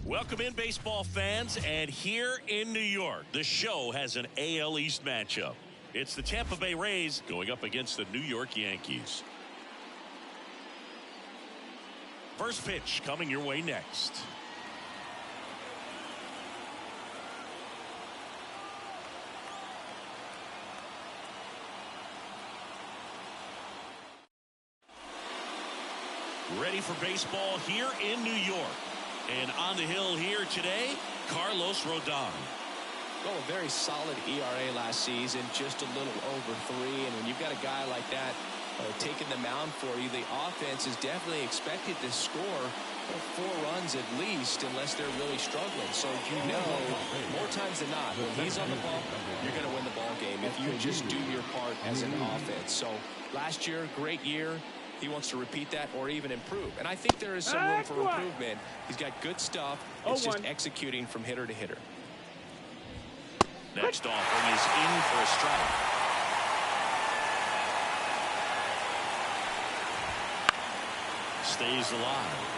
Welcome in, baseball fans, and here in New York, the show has an AL East matchup. It's the Tampa Bay Rays going up against the New York Yankees. First pitch coming your way next. Ready for baseball here in New York. And on the hill here today, Carlos Rodon. Well, a very solid ERA last season, just a little over 3. And when you've got a guy like that taking the mound for you, the offense is definitely expected to score 4 runs at least, unless they're really struggling. So you know, more times than not, when he's on the ball, you're going to win the ball game if you just do your part as an offense. So last year, great year. He wants to repeat that or even improve. And I think there is some room for improvement. He's got good stuff. It's just executing from hitter to hitter. Next offering is in for a strike. Stays alive.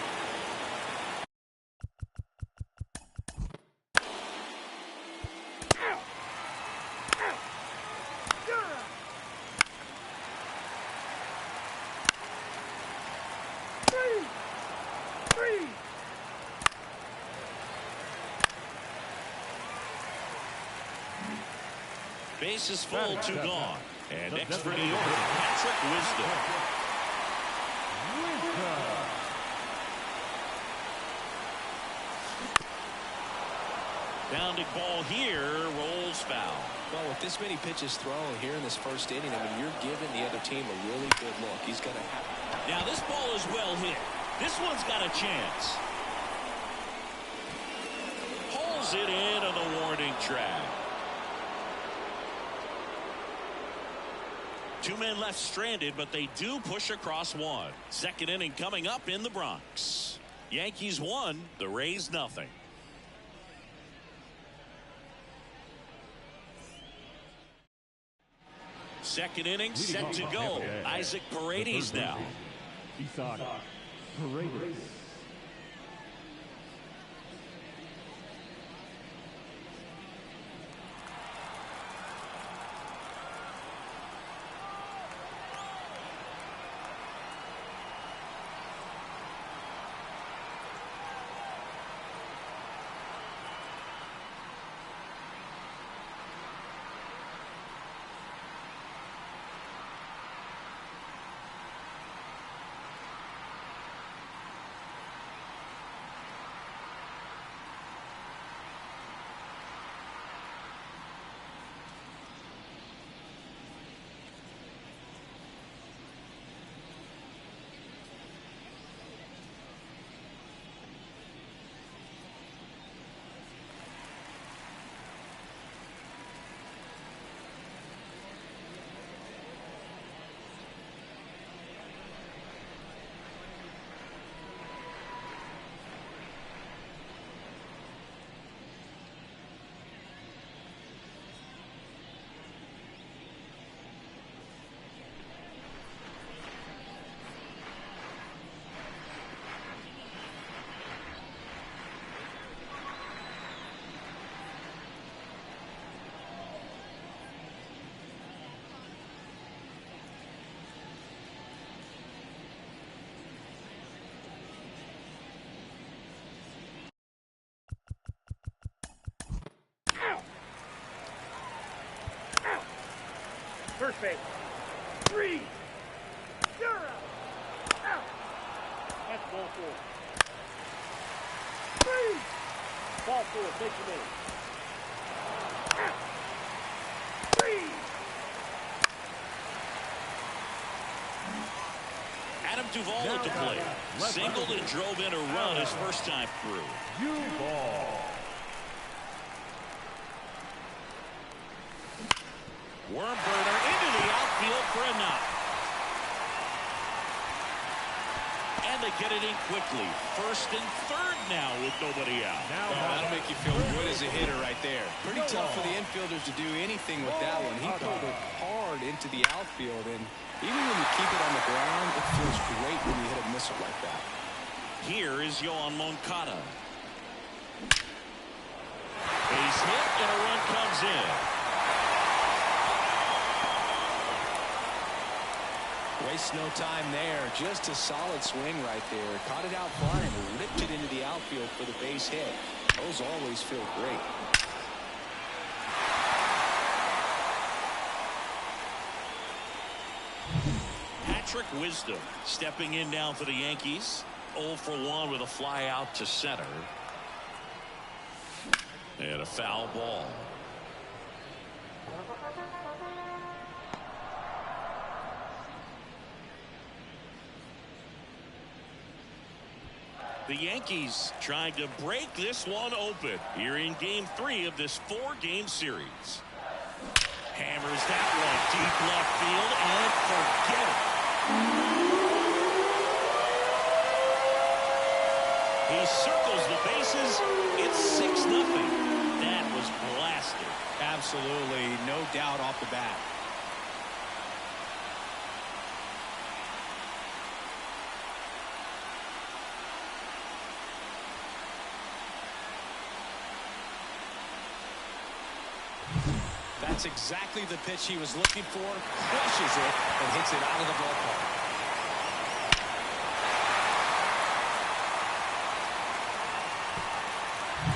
Base is full, 2 gone. And next for New York, Patrick Wisdom. Pounding ball here, rolls foul. Well, with this many pitches thrown here in this first inning, I mean, you're giving the other team a really good look. He's going to have. Now this ball is well hit. This one's got a chance. Pulls it in on the warning track. 2 men left stranded, but they do push across one. Second inning coming up in the Bronx. Yankees 1, the Rays nothing. Second inning set to go. Isaac Paredes now. Isaac Paredes. First base. 3. You're out. Out. That's ball 4. 3. Ball 4. Take the base. Out. 3. Adam Duvall at the plate. Singled and drove in a run his first time through. Duvall. Worm burner into the outfield for a knock. And they get it in quickly. First and third now with nobody out. Oh, that'll make you feel good as a hitter right there. Pretty tough for the infielders to do anything with that one. He pulled it hard into the outfield, and even when you keep it on the ground, it feels great when you hit a missile like that. Here is Yohan Moncada. Base hit and a run comes in. Waste no time there. Just a solid swing right there. Caught it out flying and ripped it into the outfield for the base hit. Those always feel great. Patrick Wisdom stepping in now for the Yankees. 0 for 1 with a fly out to center. And a foul ball. The Yankees trying to break this one open here in game 3 of this 4-game series. Hammers that one deep left field and forget it. He circles the bases. It's 6-0. That was blasted. Absolutely, no doubt off the bat. That's exactly the pitch he was looking for. Crushes it and hits it out of the ballpark.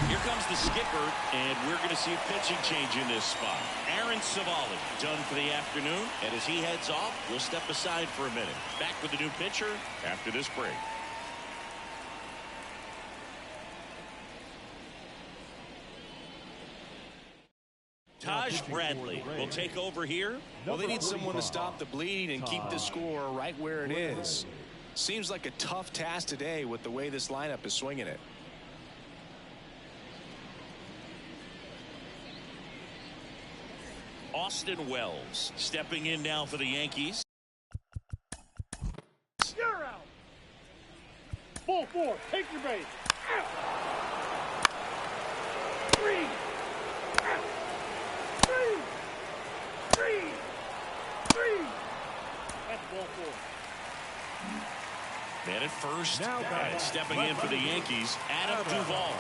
Here comes the skipper, and we're going to see a pitching change in this spot. Aaron Savali done for the afternoon, and as he heads off, we'll step aside for a minute. Back with the new pitcher after this break. Taj Bradley will take over here. Well, they need someone to stop the bleeding and keep the score right where it is. Seems like a tough task today with the way this lineup is swinging it. Austin Wells stepping in now for the Yankees. You're out. Ball 4. Take your base. Out. 3. Out. 3. 3. 3. That's ball 4. Man at first. Now And stepping in for the Yankees, Adam Duvall.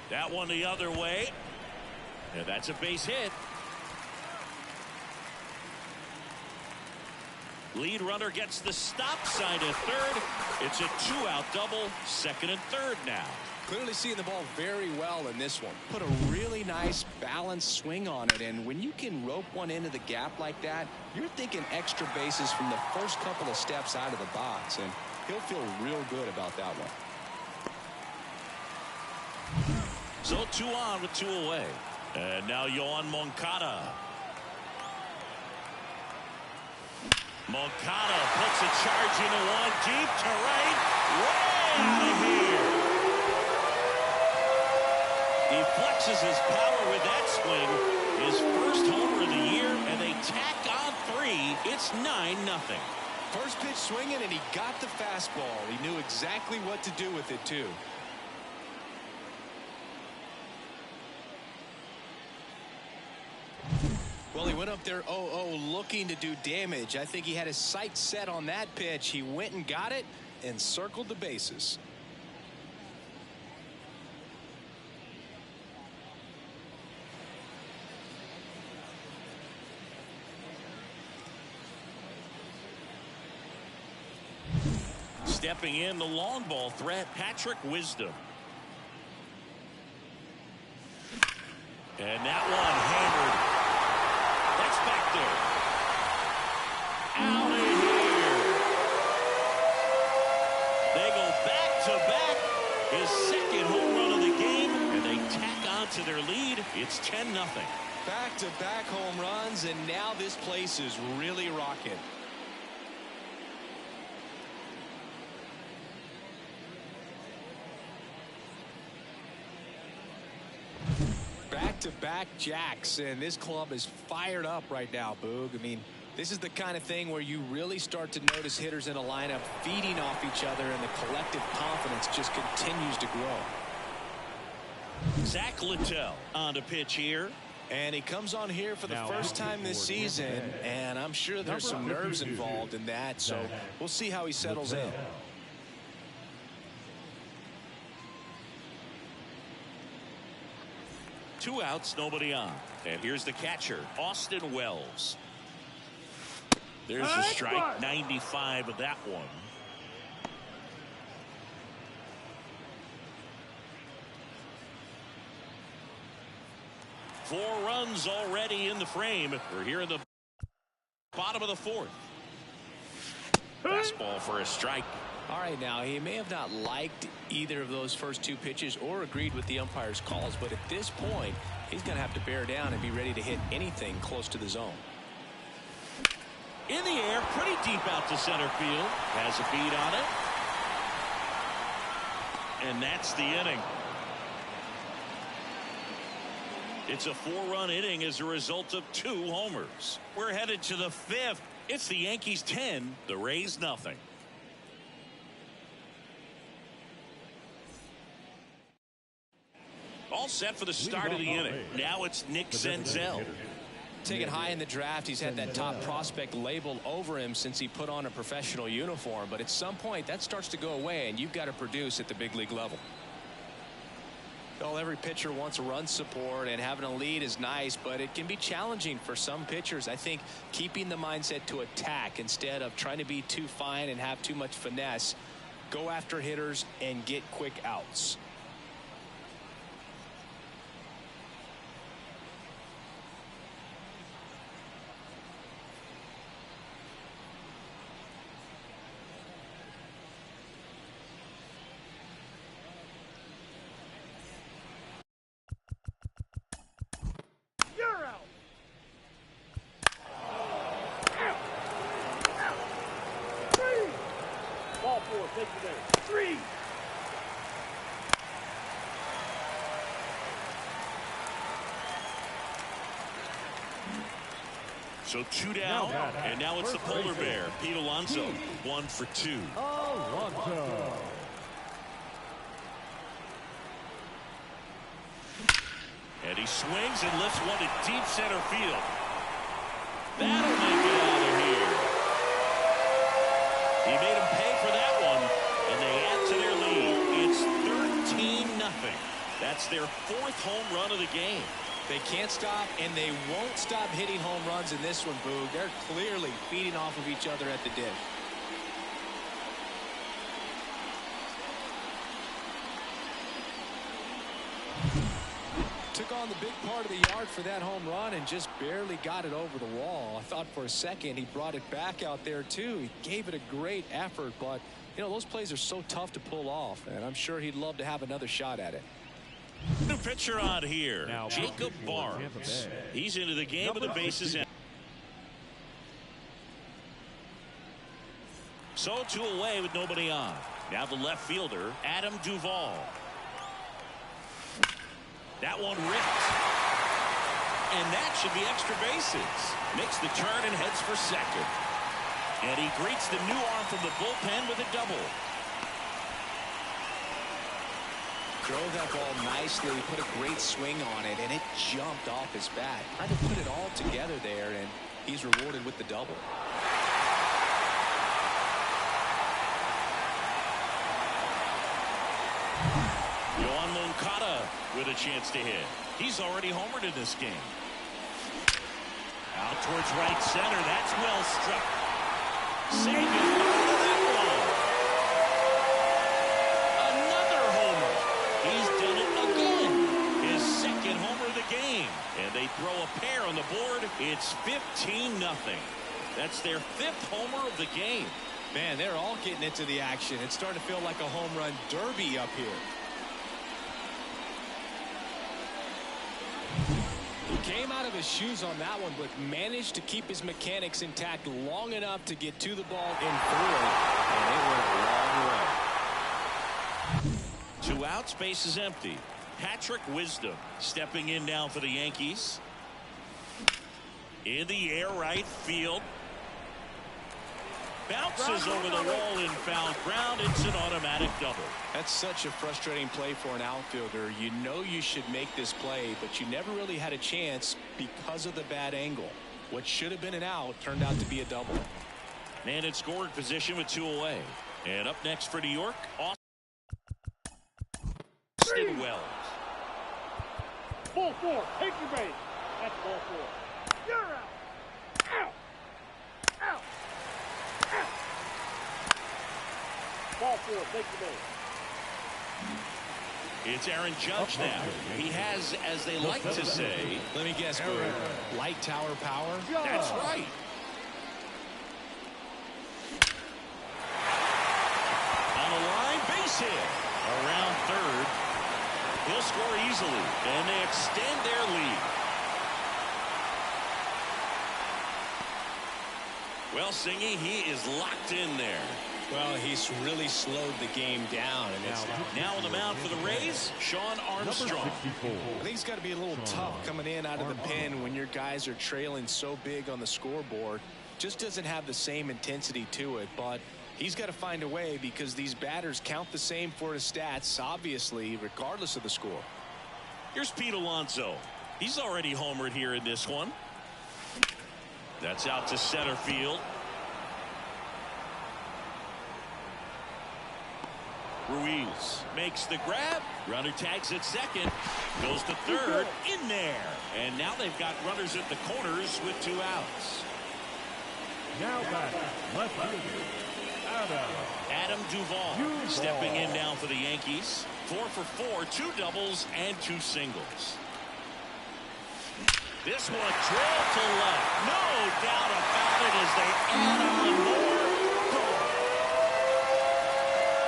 That one the other way. And that's a base hit. Lead runner gets the stop sign at third. It's a 2-out double, second and third now. Clearly seeing the ball very well in this one. Put a really nice balanced swing on it, and when you can rope one into the gap like that, you're thinking extra bases from the first couple of steps out of the box, and he'll feel real good about that one. So 2 on with 2 away. And now Yohan Moncada. Moncada puts a charge into one deep to right. Way out of here. He flexes his power with that swing. His first homer of the year, and they tack on 3. It's 9-0. First pitch swinging, and he got the fastball. He knew exactly what to do with it, too. Well, he went up there 0-0 looking to do damage. I think he had his sights set on that pitch. He went and got it and circled the bases. Stepping in, the long ball threat, Patrick Wisdom. And that one hammered. That's back there. Out of here. They go back-to-back. His second home run of the game, and they tack on to their lead. It's 10-0. Back-to-back home runs, and now this place is really rocking. Back-to-back jacks, and this club is fired up right now, Boog. I mean, this is the kind of thing where you really start to notice hitters in a lineup feeding off each other, and the collective confidence just continues to grow. Zach Littell on to pitch here. And he comes on here for the first time this season, and I'm sure there's some nerves involved in that, so we'll see how he settles in. Two outs, nobody on. And here's the catcher, Austin Wells. There's a strike, 95 of that one. Four runs already in the frame. We're here in the bottom of the fourth. Fastball for a strike. All right, now he may have not liked either of those first two pitches or agreed with the umpire's calls, but at this point he's going to have to bear down and be ready to hit anything close to the zone. In the air, pretty deep out to center field. Has a beat on it. And that's the inning. It's a 4-run inning as a result of 2 homers. We're headed to the 5th. It's the Yankees 10, the Rays nothing. All set for the start of the inning. Now it's Nick Senzel. Taken high in the draft, he's had that top prospect label over him since he put on a professional uniform, but at some point that starts to go away, and you've got to produce at the big league level. Well, every pitcher wants a run support, and having a lead is nice, but it can be challenging for some pitchers. I think keeping the mindset to attack instead of trying to be too fine and have too much finesse, go after hitters and get quick outs. take your base. 3. So 2 down, and now it's the polar bear, Pete Alonso, 1 for 2. Alonso. And he swings and lifts one to deep center field. That'll make it out of here. He made him pay for that one, and they add to their lead. It's 13-0. That's their 4th home run of the game. They can't stop, and they won't stop hitting home runs in this one, Boog. They're clearly feeding off of each other at the dish. Took on the big part of the yard for that home run and just barely got it over the wall. I thought for a second he brought it back out there, too. He gave it a great effort, but, you know, those plays are so tough to pull off, and I'm sure he'd love to have another shot at it. New pitcher on here, now, Jacob Barnes. He's into the game with the bases empty. So 2 away with nobody on. Now the left fielder, Adam Duvall. That one ripped. And that should be extra bases. Makes the turn and heads for second. And he greets the new arm from the bullpen with a double. Drove that ball nicely, put a great swing on it, and it jumped off his bat. Tried to put it all together there, and he's rewarded with the double. Yohan Moncada with a chance to hit. He's already homered in this game. Out towards right center. That's well struck. Sagan. And they throw a pair on the board. It's 15-0. That's their 5th homer of the game. Man, they're all getting into the action. It's starting to feel like a home run derby up here. He came out of his shoes on that one, but managed to keep his mechanics intact long enough to get to the ball in 4, and it went a long way. 2 outs, base is empty. Patrick Wisdom stepping in now for the Yankees. In the air, right field. Bounces over the wall in foul ground. It's an automatic double. That's such a frustrating play for an outfielder. You know you should make this play, but you never really had a chance because of the bad angle. What should have been an out turned out to be a double. Man in scoring position with 2 away. And up next for New York, Austin Wells. Ball 4, take your base. That's ball 4. You're out. Out. Out. Out. Ball 4, take your base. It's Aaron Judge now. He has, as they like to say, let me guess, light tower power. That's right. On a line, base hit. Around third. He'll score easily, and they extend their lead. Well, Singy, he is locked in there. Well, he's really slowed the game down. And now on the mound for the Rays, Sean Armstrong. I think it's got to be a little tough coming in out of the pen when your guys are trailing so big on the scoreboard. Just doesn't have the same intensity to it, but he's got to find a way because these batters count the same for his stats, obviously, regardless of the score. Here's Pete Alonso. He's already homered here in this one. That's out to center field. Ruiz makes the grab. Runner tags at second. Goes to third. In there. And now they've got runners at the corners with 2 outs. Now back, left fielder, Adam Duvall stepping in now for the Yankees. 4 for 4, 2 doubles and 2 singles. This one trailed to left. No doubt about it as they add on more.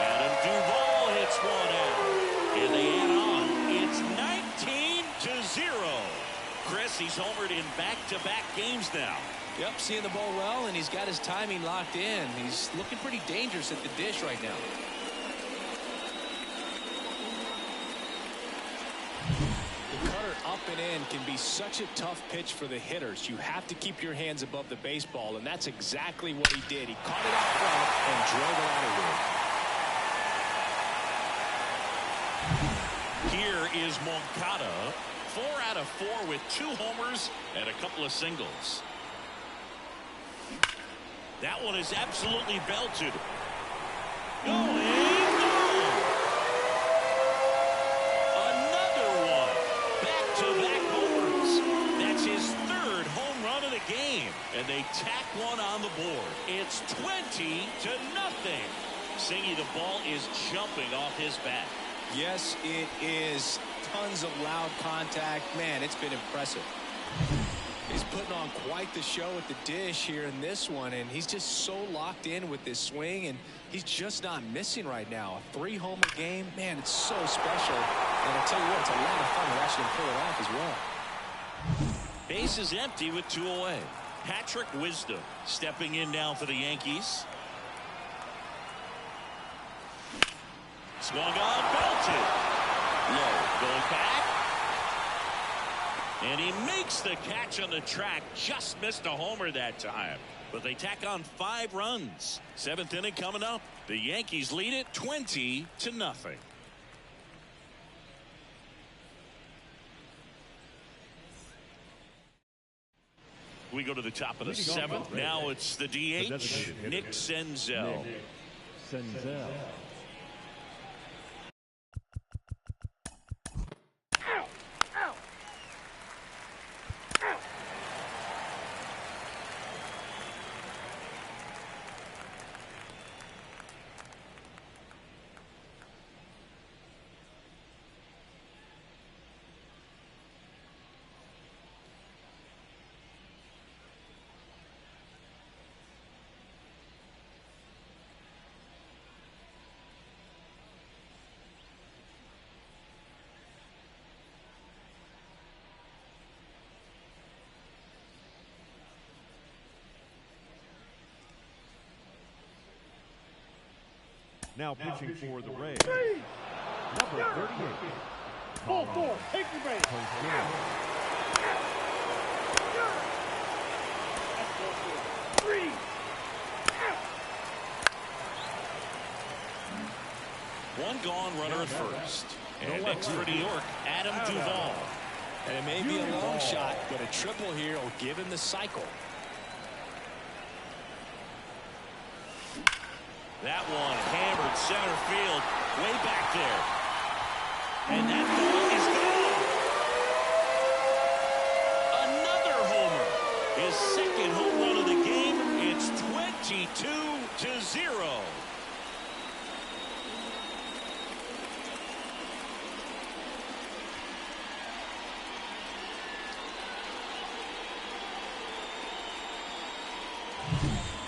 Adam Duvall hits one out. And they add on. It's 19-0. Chris, he's homered in back-to-back games now. Yep, seeing the ball well, and he's got his timing locked in. He's looking pretty dangerous at the dish right now. The cutter up and in can be such a tough pitch for the hitters. You have to keep your hands above the baseball, and that's exactly what he did. He caught it out front and drove it out of here. Here is Moncada, 4 out of 4 with 2 homers and a couple of singles. That one is absolutely belted. Going gone. Another one. Back-to-back homers. That's his 3rd home run of the game. And they tack one on the board. It's 20-0. Singy, the ball is jumping off his bat. Yes, it is. Tons of loud contact. Man, it's been impressive. He's putting on quite the show at the dish here in this one, and he's just so locked in with this swing, and he's just not missing right now. A 3-homer game, man, it's so special. And I'll tell you what, it's a lot of fun watching him pull it off as well. Base is empty with 2 away. Patrick Wisdom stepping in now for the Yankees. Swung on, belted. Low, going back. And he makes the catch on the track. Just missed a homer that time. But they tack on 5 runs. 7th inning coming up. The Yankees lead it 20-0. We go to the top of the 7th. Now it's the DH, Nick Senzel. Senzel. Now pitching for the Rays, number 38. Ball 4, take the base. That's ball 4. 3. One gone, runner at first. And next for New York, Adam Duvall. And it may be a long shot, but a triple here will give him the cycle. That one hammered center field, way back there. And that ball is gone. Another homer. His 2nd home run of the game. It's 22-0.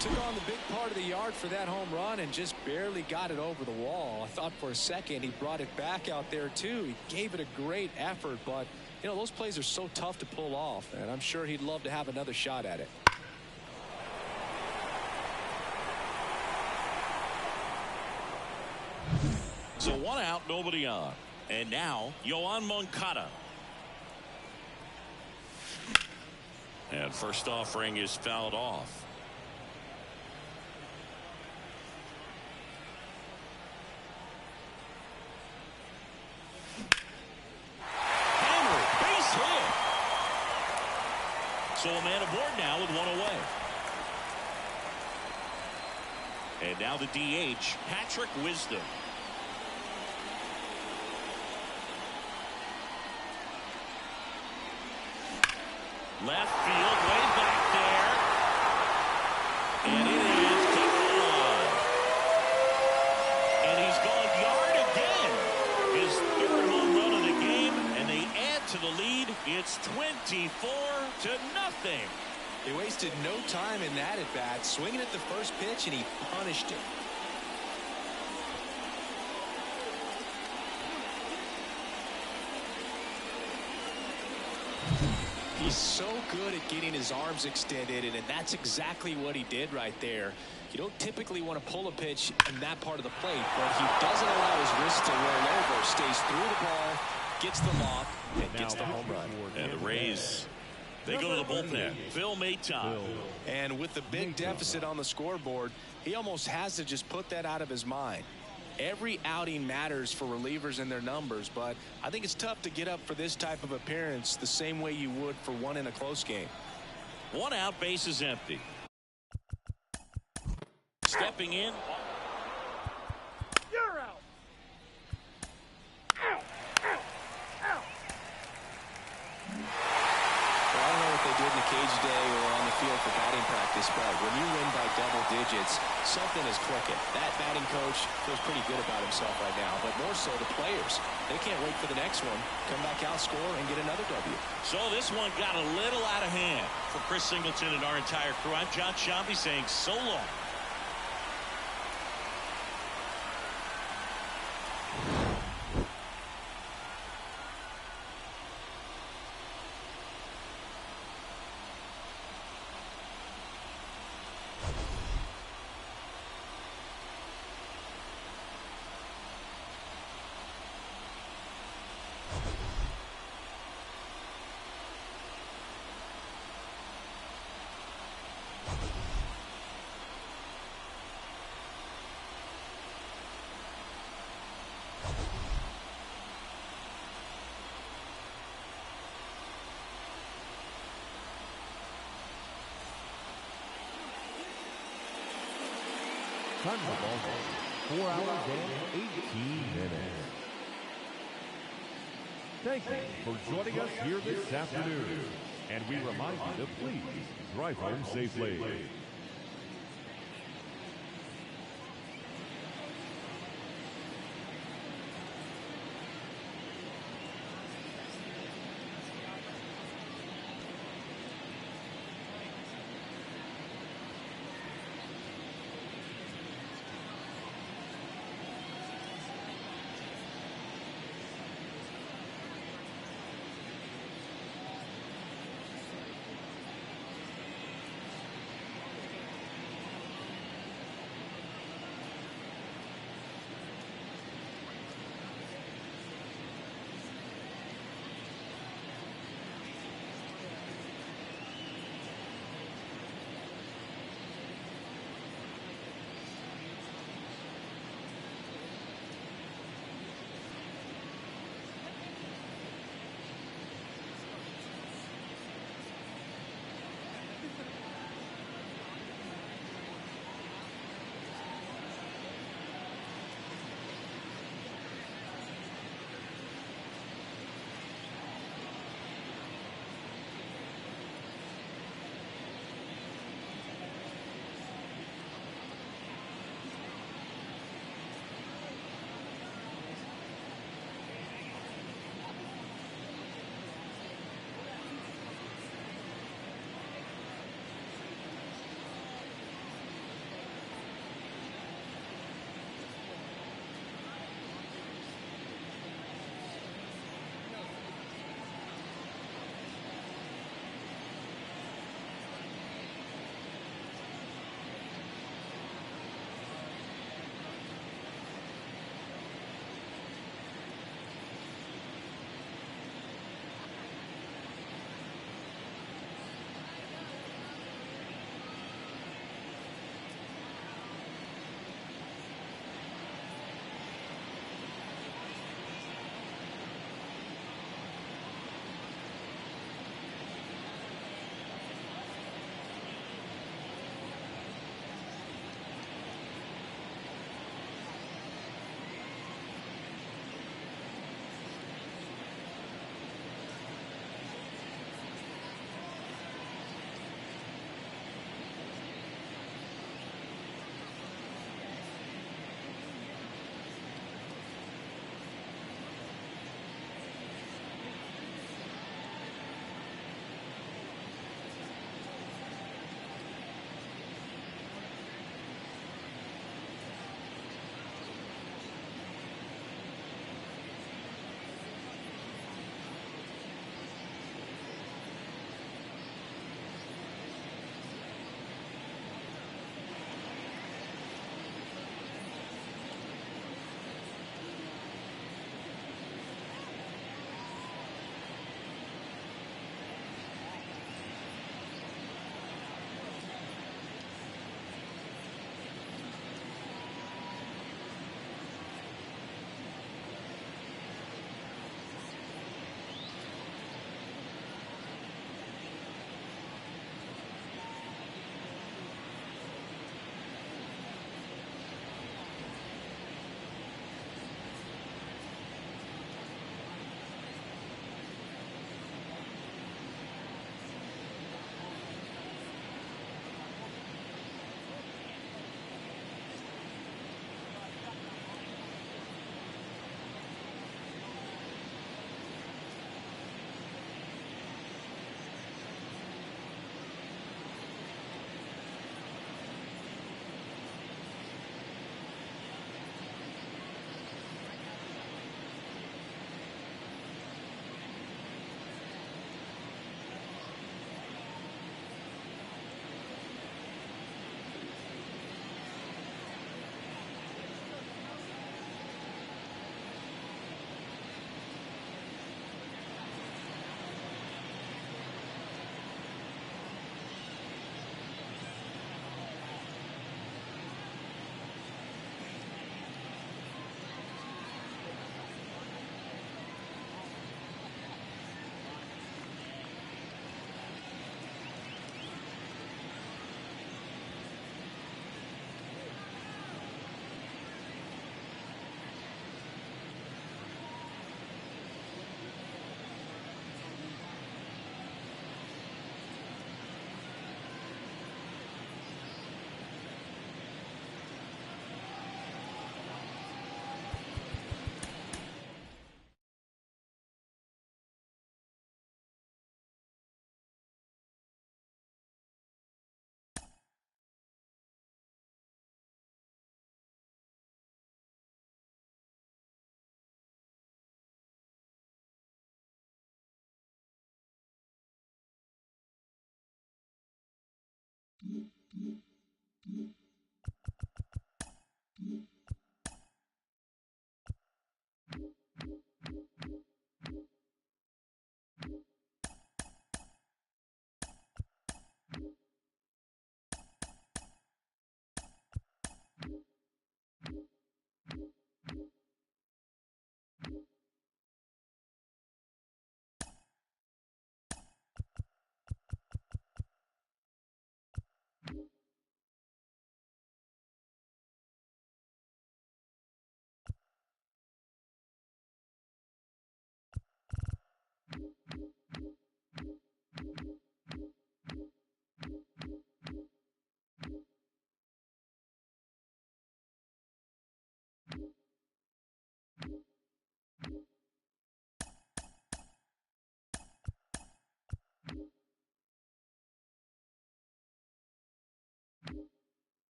Took on the big part of the yard for that home run and just barely got it over the wall. I thought for a second he brought it back out there too. He gave it a great effort, but you know, those plays are so tough to pull off, and I'm sure he'd love to have another shot at it. So 1 out, nobody on. And now Yoan Moncada. And first offering is fouled off. So a man aboard now with 1 away. And now the DH, Patrick Wisdom. Left field, way back there. And it is gone. And he's gone yard again. His 3rd home run of the game, and they add to the lead. It's 24-0. He wasted no time in that at bat, swinging at the first pitch, and he punished it. He's so good at getting his arms extended, and that's exactly what he did right there. You don't typically want to pull a pitch in that part of the plate, but he doesn't allow his wrist to roll over, stays through the ball, gets the lob, and gets the home run. And the Rays, they go to the bullpen. Phil Maton. And with the big deficit on the scoreboard, he almost has to just put that out of his mind. Every outing matters for relievers and their numbers, but I think it's tough to get up for this type of appearance the same way you would for one in a close game. 1 out, base is empty. Stepping in. You're out. Ow. Ow. Ow. Well, I don't know what they did in the cage today or on the field for batting practice, but when you win by double digits, something is clicking. That batting coach feels pretty good about himself right now, but more so the players. They can't wait for the next one, come back out, score, and get another W. So this one got a little out of hand for Chris Singleton and our entire crew. I'm John Shambi saying so long. Time of the ball game, 4 hours and 18 minutes. Thank you for joining us here this afternoon. And we remind you to please drive home safely.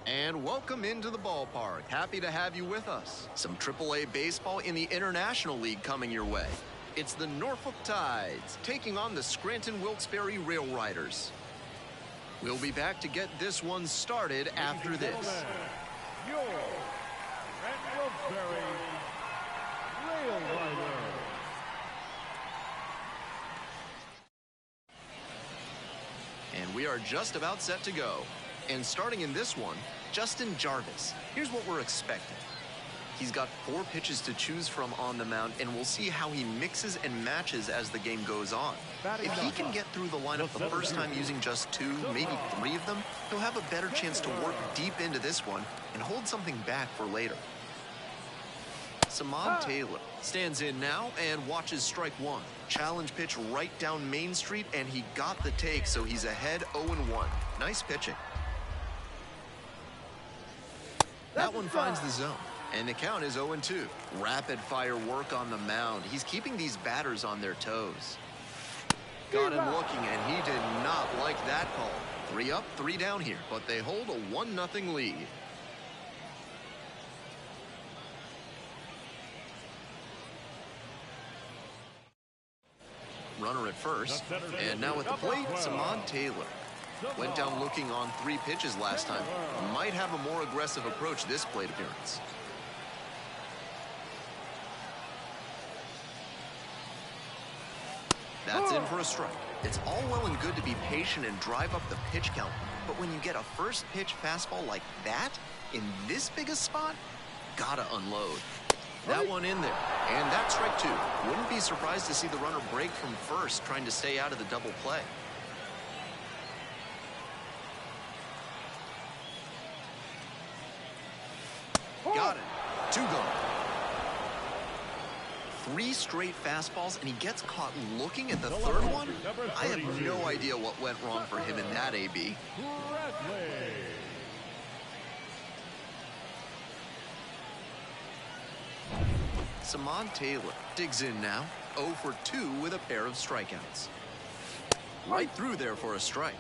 And welcome into the ballpark. Happy to have you with us. Some AAA baseball in the International League coming your way. It's the Norfolk Tides taking on the Scranton Wilkes-Barre Rail Riders. We'll be back to get this one started after this. Your Scranton Wilkes-Barre Rail Riders. And we are just about set to go. And starting in this one, Justin Jarvis. Here's what we're expecting. He's got 4 pitches to choose from on the mound, and we'll see how he mixes and matches as the game goes on. If he can get through the lineup the first time using just 2, maybe 3 of them, he'll have a better chance to work deep into this one and hold something back for later. Samad Taylor stands in now and watches strike 1. Challenge pitch right down Main Street, and he got the take, so he's ahead 0-1. Nice pitching. That one finds the zone, and the count is 0-2. Rapid-fire work on the mound. He's keeping these batters on their toes. Got him looking, and he did not like that call. 3 up, 3 down here, but they hold a 1-0 lead. Runner at first, and now at the plate, Samad Taylor. Went down looking on 3 pitches last time. Might have a more aggressive approach this plate appearance. That's in for a strike. It's all well and good to be patient and drive up the pitch count, but when you get a first pitch fastball like that, in this big a spot, gotta unload. That one in there, and that's strike 2. Wouldn't be surprised to see the runner break from first, trying to stay out of the double play. Got it. 2 gone. 3 straight fastballs, and he gets caught looking at the third one? I have no idea what went wrong for him in that AB. Samad Taylor digs in now, 0 for 2 with a pair of strikeouts. Right through there for a strike.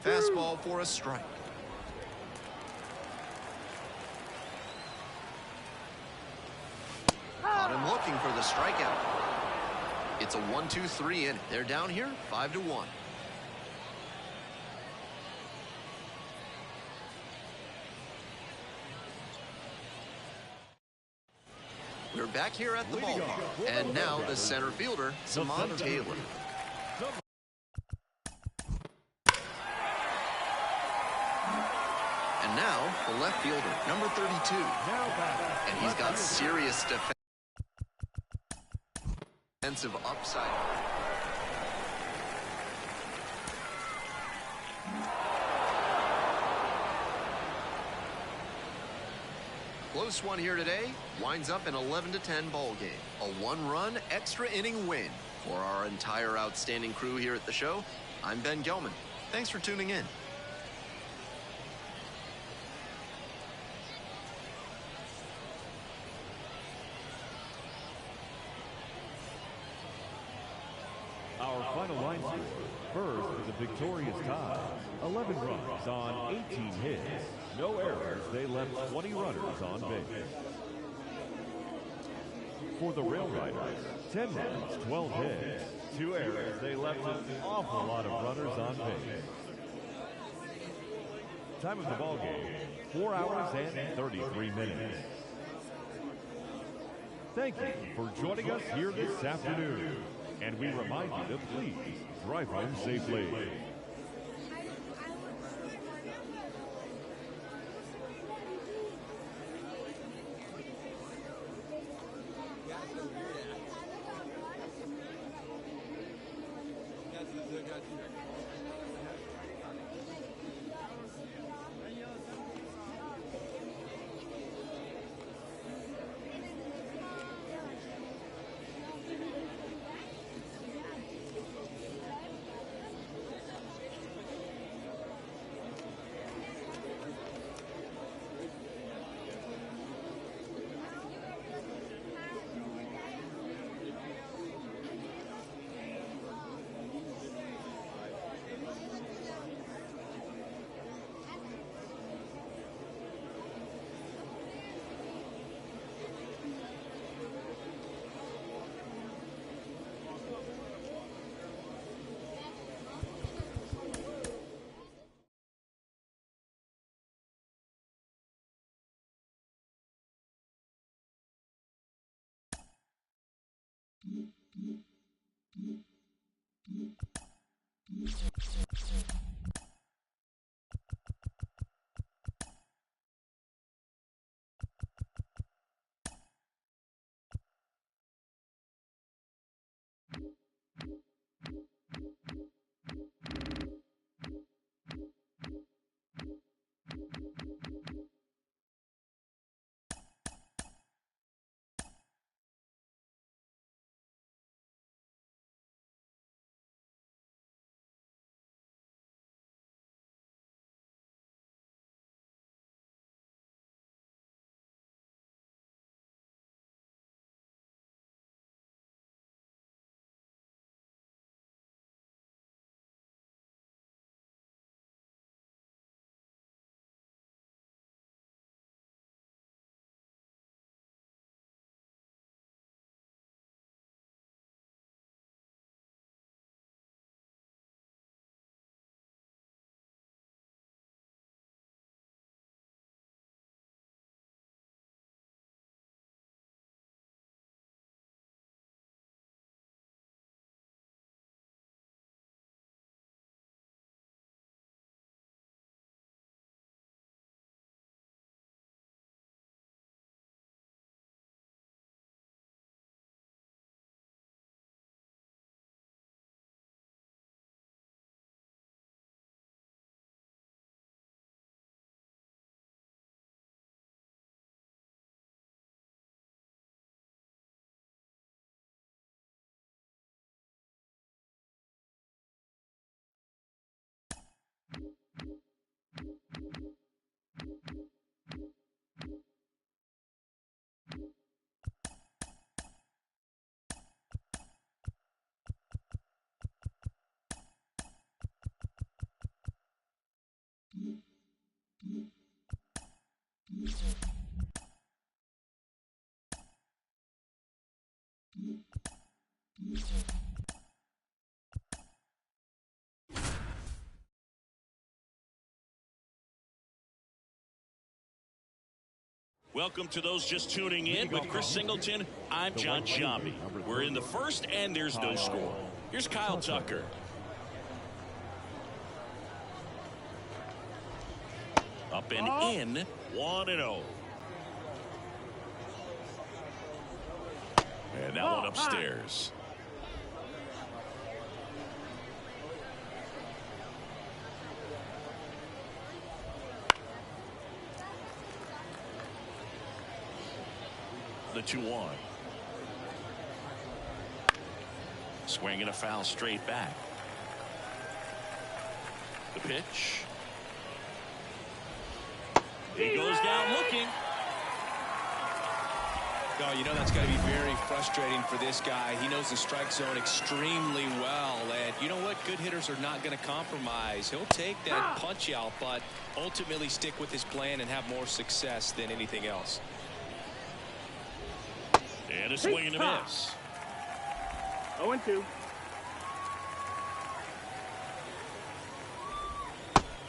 Fastball for a strike. Caught him looking for the strikeout. It's a 1-2-3 inning. They're down here 5-1. We're back here at the ballpark, and now the center fielder, Samad Taylor. And now, the left fielder, number 32. And he's got serious defensive upside. Close one here today. Winds up an 11-10 ball game. A 1-run extra inning win. For our entire outstanding crew here at the show, I'm Ben Gelman. Thanks for tuning in. Our final line score. First is a victorious tie. 11 runs on 18 hits. No errors. They left 20 runners on base. For the Rail Riders, 10 runs, 12 hits. 2 errors. They left an awful lot of runners on base. Time of the ball game, 4 hours and 33 minutes. Thank you for joining us here this afternoon. And we remind you to please drive home safely. Welcome to those just tuning in. With Chris Singleton, I'm John Shambi. We're in the first, and there's no score. Here's Kyle Tucker. Up and in, 1-0. And that one upstairs. The 2-1. Swing and a foul straight back. The pitch. He goes down looking. Oh, you know that's got to be very frustrating for this guy. He knows the strike zone extremely well. And you know what? Good hitters are not going to compromise. He'll take that punch out, but ultimately stick with his plan and have more success than anything else. And a swing and a miss. 0-2.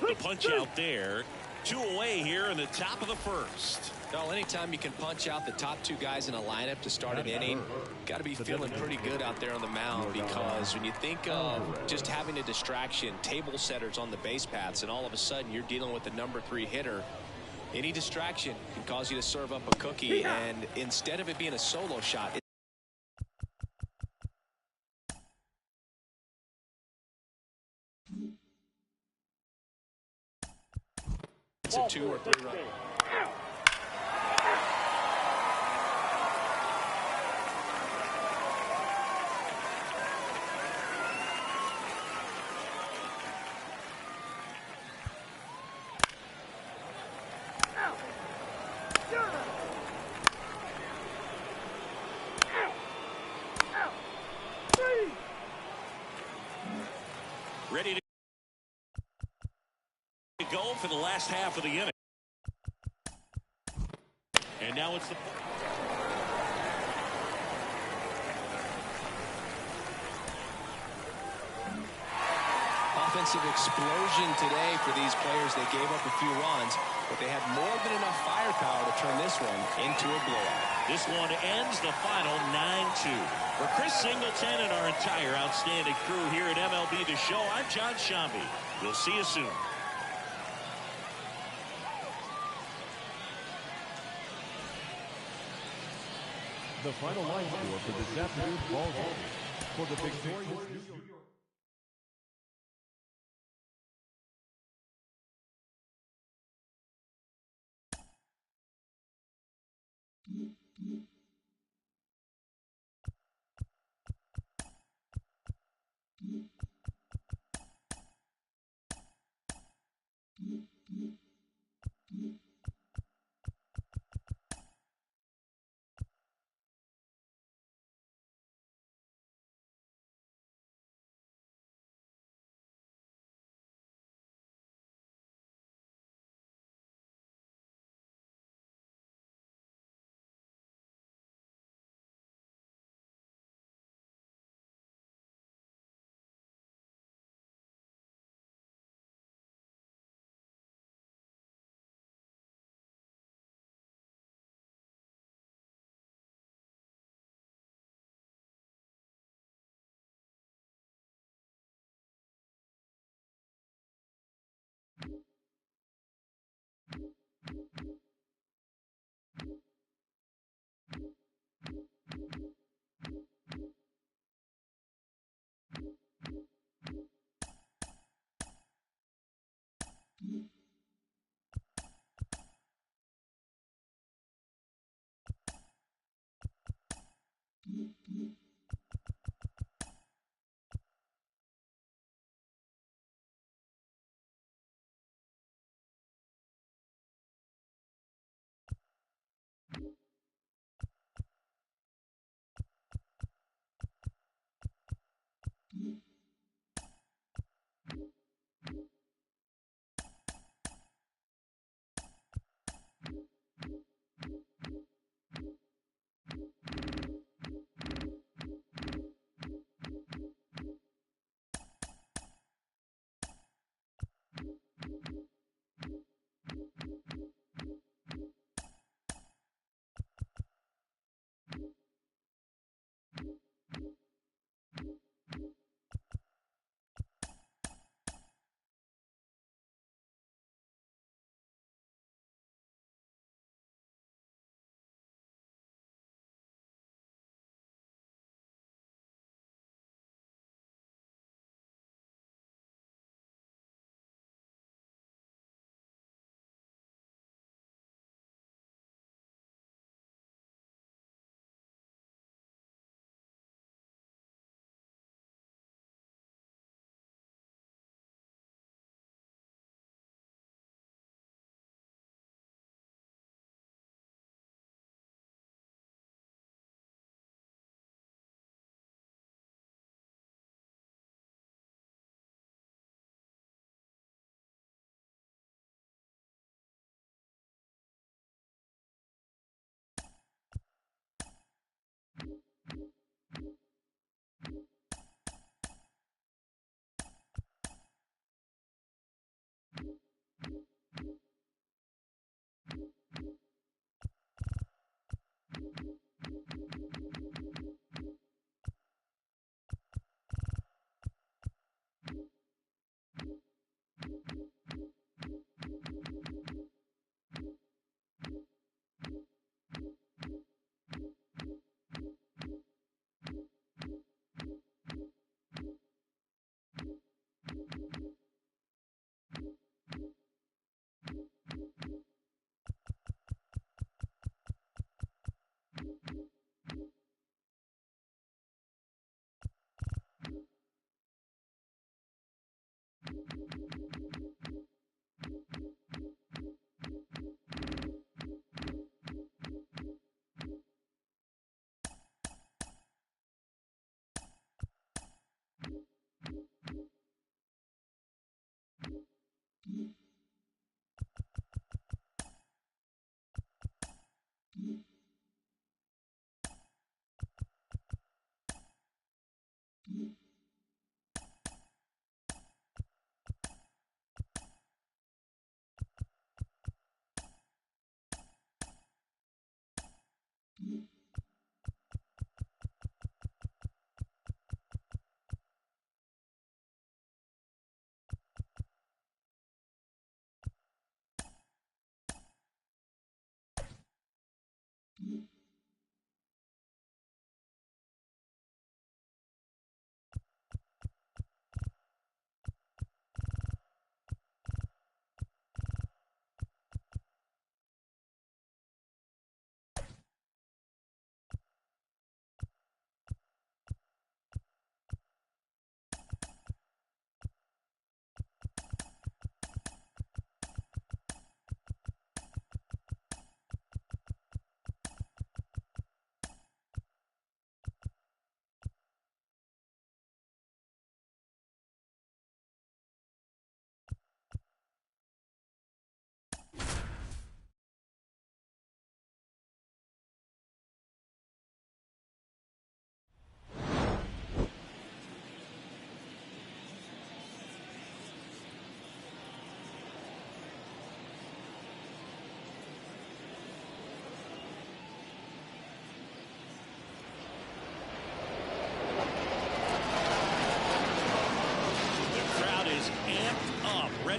The punch out there. 2 away here in the top of the first. Well, anytime you can punch out the top 2 guys in a lineup to start an inning, got to be feeling pretty good out there on the mound, because when you think of just having a distraction, table setters on the base paths, and all of a sudden you're dealing with the number 3 hitter, any distraction can cause you to serve up a cookie, and instead of it being a solo shot, it's a 2 or 3 run. Ready to go for the last half of the inning. And now it's the offensive explosion today for these players. They gave up a few runs, but they had more than enough firepower to turn this one into a blowout. This one ends the final 9-2. For Chris Singleton and our entire outstanding crew here at MLB The Show, I'm John Shambi. We'll see you soon. The final line score for this afternoon's ball game. For the victorious New York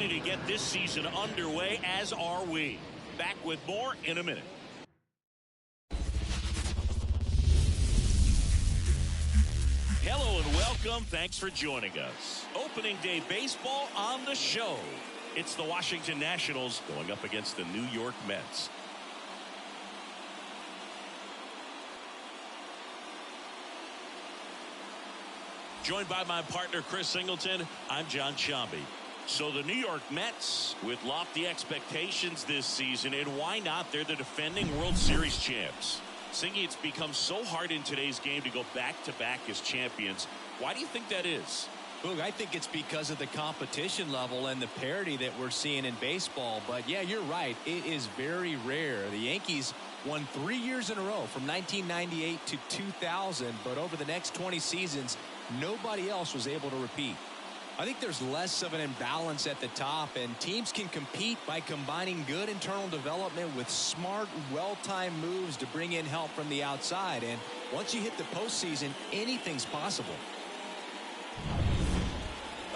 ready to get this season underway, as are we. Back with more in a minute. Hello and welcome. Thanks for joining us. Opening day baseball on the show. It's the Washington Nationals going up against the New York Mets. Joined by my partner, Chris Singleton, I'm John Shambi. So the New York Mets, with lofty expectations this season, and why not? They're the defending World Series champs. Singy, it's become so hard in today's game to go back-to-back as champions. Why do you think that is? Look, I think it's because of the competition level and the parity that we're seeing in baseball. But, yeah, you're right. It is very rare. The Yankees won 3 years in a row from 1998 to 2000. But over the next 20 seasons, nobody else was able to repeat. I think there's less of an imbalance at the top, and teams can compete by combining good internal development with smart, well-timed moves to bring in help from the outside. And once you hit the postseason, anything's possible.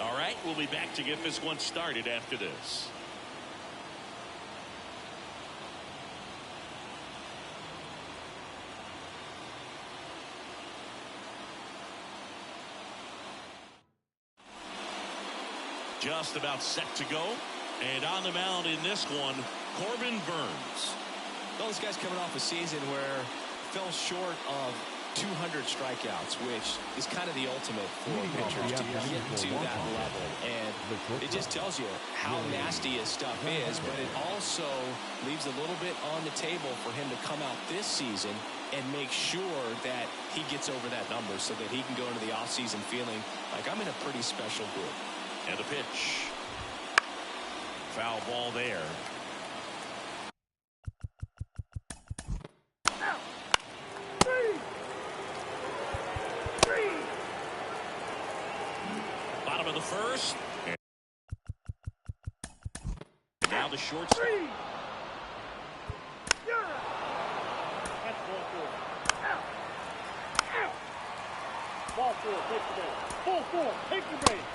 All right, we'll be back to get this one started after this. Just about set to go. And on the mound in this one, Corbin Burnes. Well, this guy's coming off a season where he fell short of 200 strikeouts, which is kind of the ultimate for pitchers to get to that level. And it just tells you how nasty his stuff is, but it also leaves a little bit on the table for him to come out this season and make sure that he gets over that number so that he can go into the offseason feeling like I'm in a pretty special group. And the pitch. Foul ball there. Bottom of the first. And now the shortstop. That's ball four. Ball four, take the base. Ball four, take the base.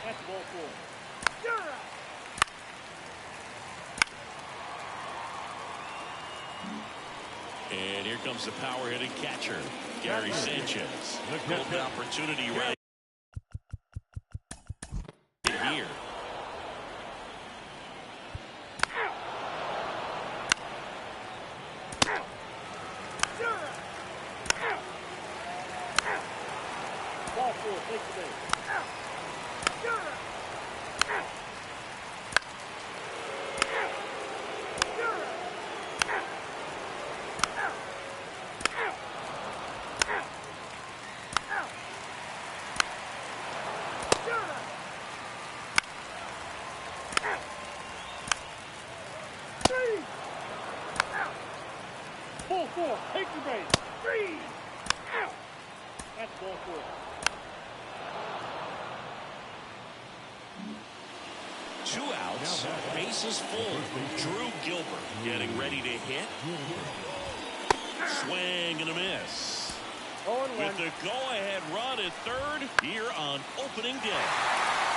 That's ball four. You're out. And here comes the power hitting catcher, Gary Sanchez. Golden opportunity right here. Ball four, take the base. Ball four, take the base. Three. Out. That's ball four. Two outs, bases full. Drew Gilbert getting ready to hit. Swing and a miss. With the go-ahead run at third here on opening day.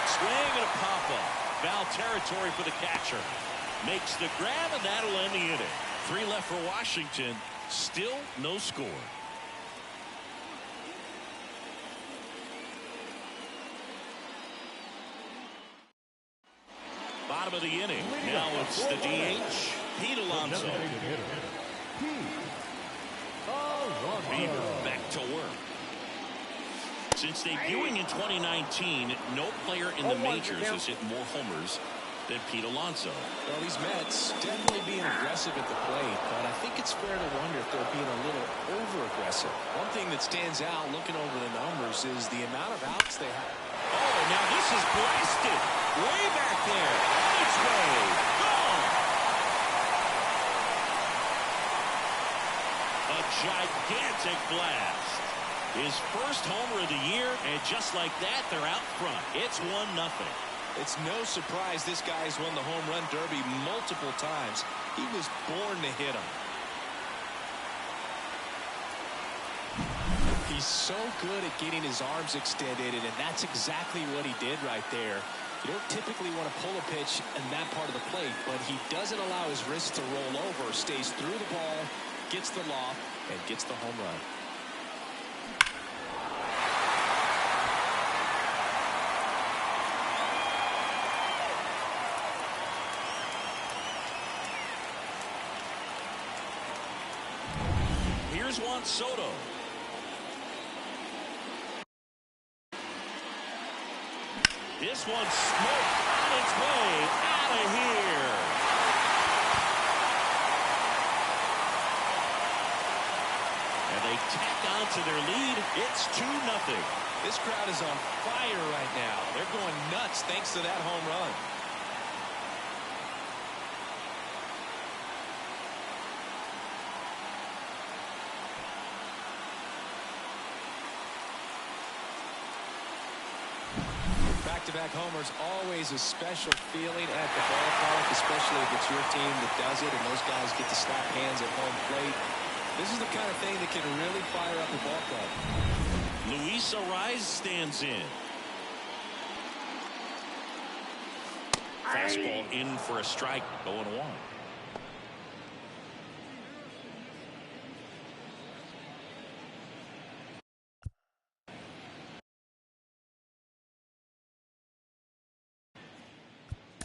Swing and a pop-up. Foul territory for the catcher. Makes the grab, and that'll end the inning. 3 left for Washington. Still no score. Bottom of the inning. Now it's the DH, Pete Alonso. Bieber back to work. Since debuting in 2019, no player in the majors has hit more homers than Pete Alonso. Well, these Mets definitely being aggressive at the plate, but I think it's fair to wonder if they're being a little over-aggressive. One thing that stands out looking over the numbers is the amount of outs they have. Oh, now this is blasted. Way back there. On its way. Gone. A gigantic blast. His first homer of the year, and just like that, they're out front. It's 1-0. It's no surprise this guy's won the home run derby multiple times. He was born to hit them. He He's so good at getting his arms extended, and that's exactly what he did right there. You don't typically want to pull a pitch in that part of the plate, but he doesn't allow his wrist to roll over, stays through the ball, gets the loft, and gets the home run. Here's Juan Soto. This one smoked on its way out of here. And they tack on to their lead. It's 2-0. This crowd is on fire right now. They're going nuts thanks to that home run. Back-to-back homers, always a special feeling at the ballpark, especially if it's your team that does it and those guys get to slap hands at home plate. This is the kind of thing that can really fire up the ball club. Luis Arraez stands in. Fastball in for a strike, 0-1.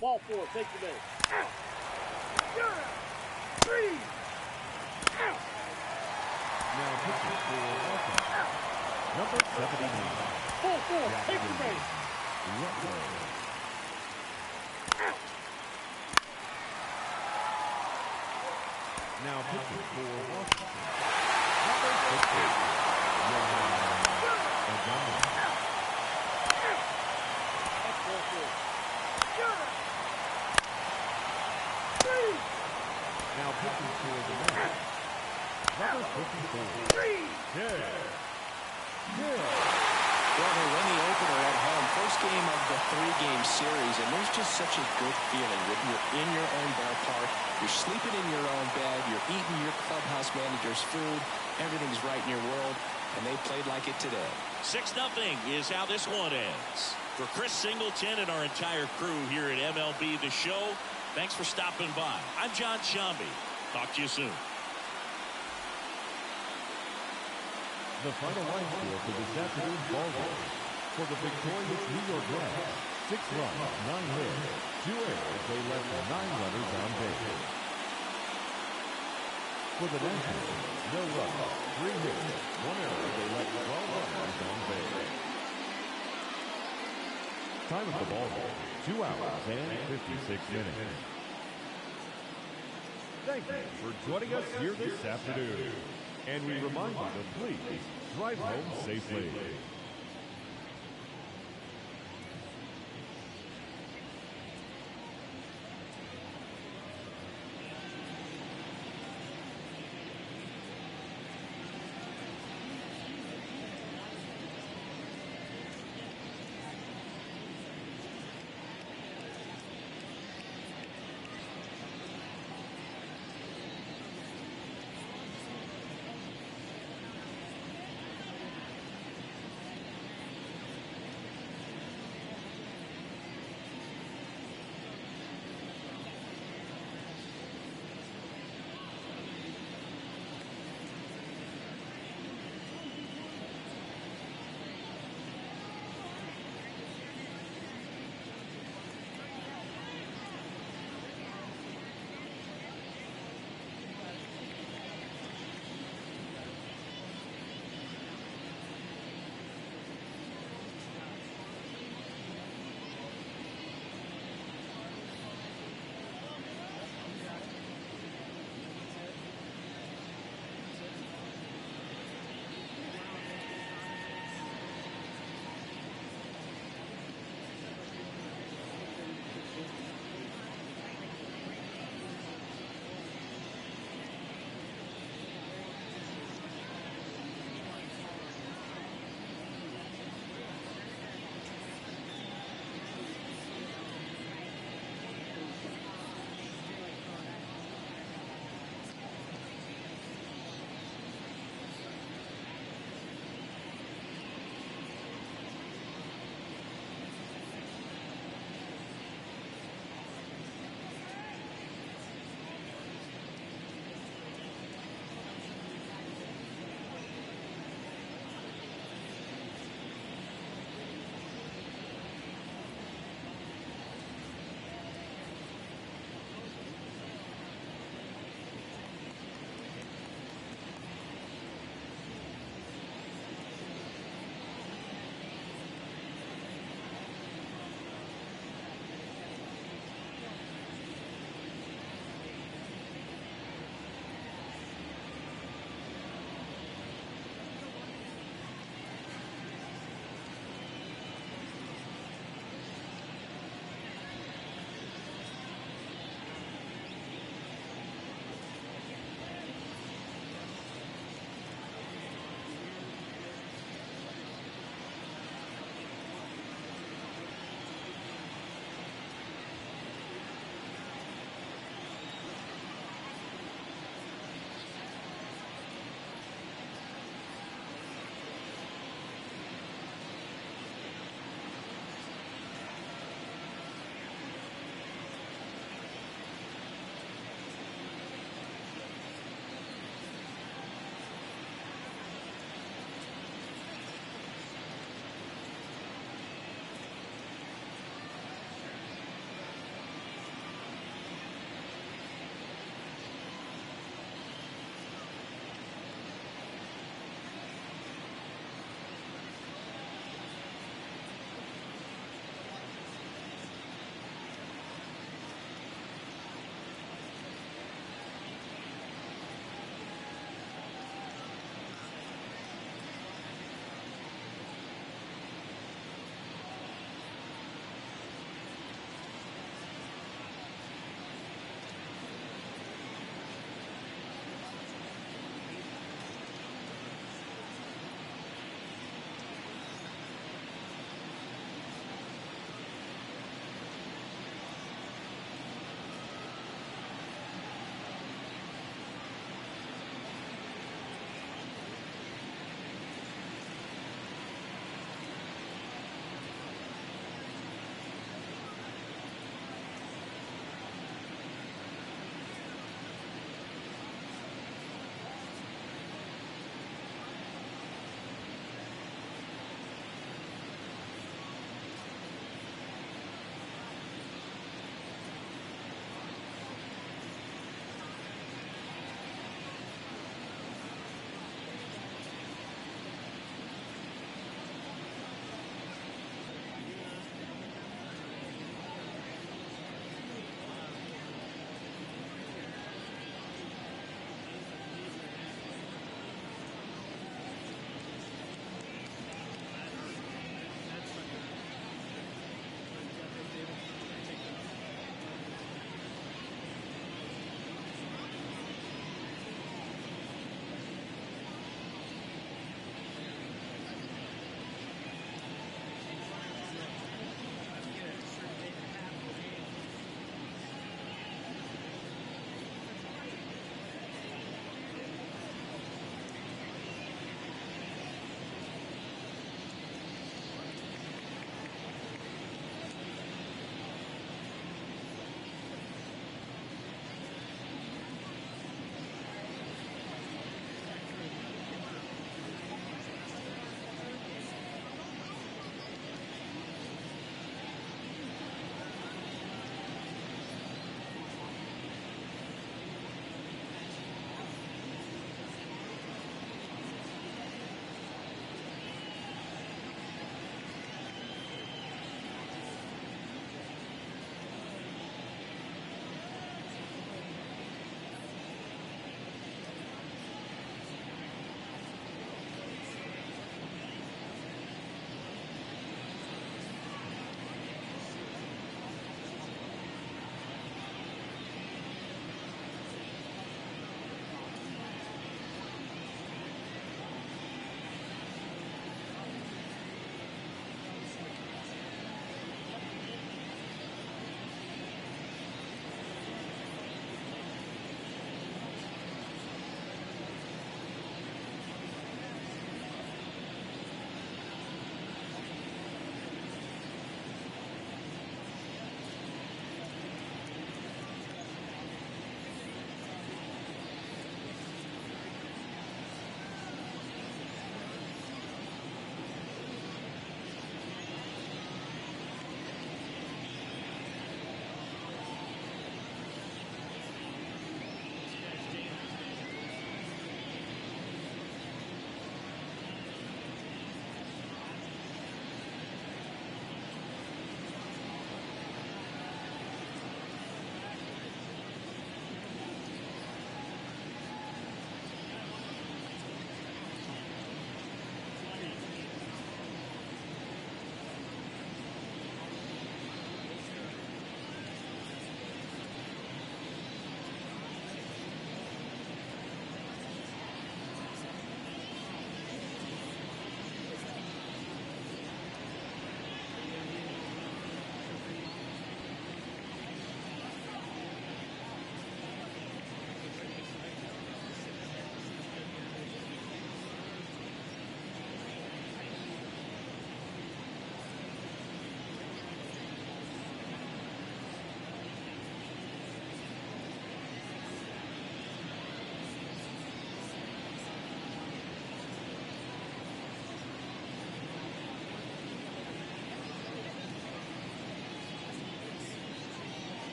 Ball 4, take the base. Out. You're out. 3. Out. Now pitching for Washington, number 79. Ball 4, take the base. Referral. Out. Now pitching for Washington, number 60. That's ball 4. You're out. 3. Now pitching for the Mets, number 54. 3. Well, they win the opener at home. First game of the 3-game series, and there's just such a good feeling when you're in your own ballpark, you're sleeping in your own bed, you're eating your clubhouse manager's food, everything's right in your world, and they played like it today. 6-0 is how this one ends. For Chris Singleton and our entire crew here at MLB The Show, thanks for stopping by. I'm John Shambi. Talk to you soon. The final line score for this afternoon's ball game. For the victorious New York Mets, 6 runs, 9 hits, 2 errors, they left 9 runners on base. For the Nationals, no runs, 3 hits, 1 error, they left 12 runners on base. Time of the ball game, 2 hours and 56 minutes. Thank you for joining us here this afternoon. And we remind you to please drive home safely.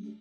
Thank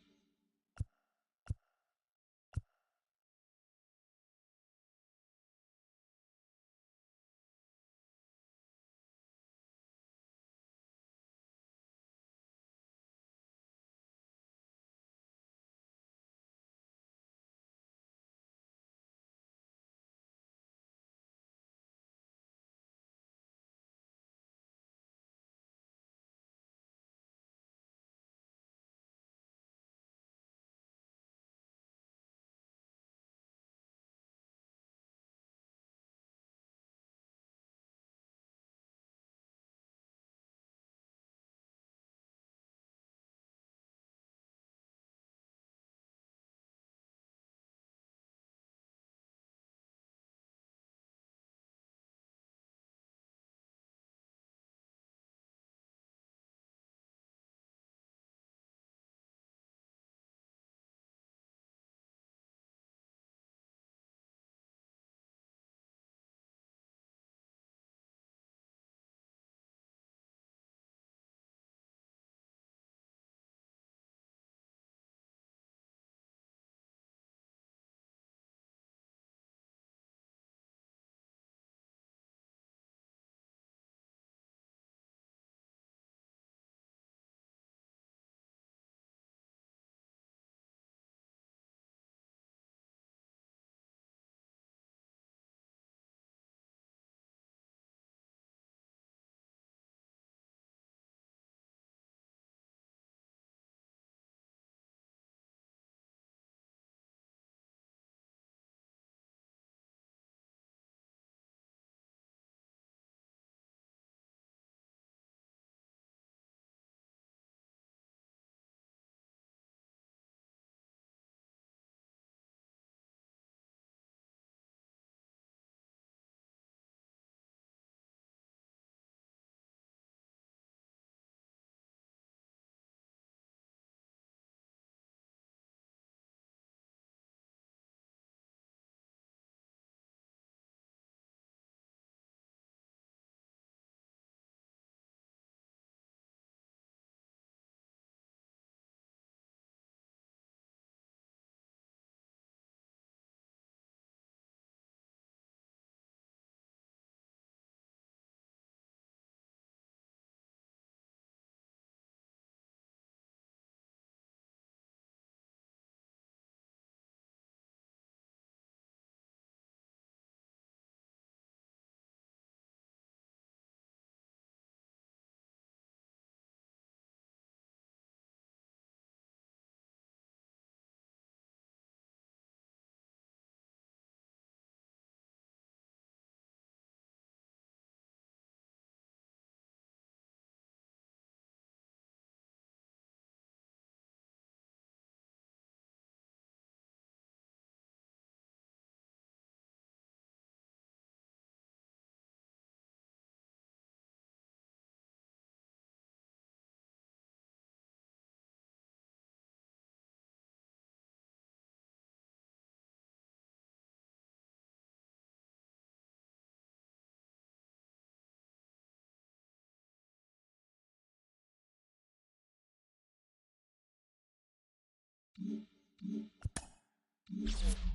you.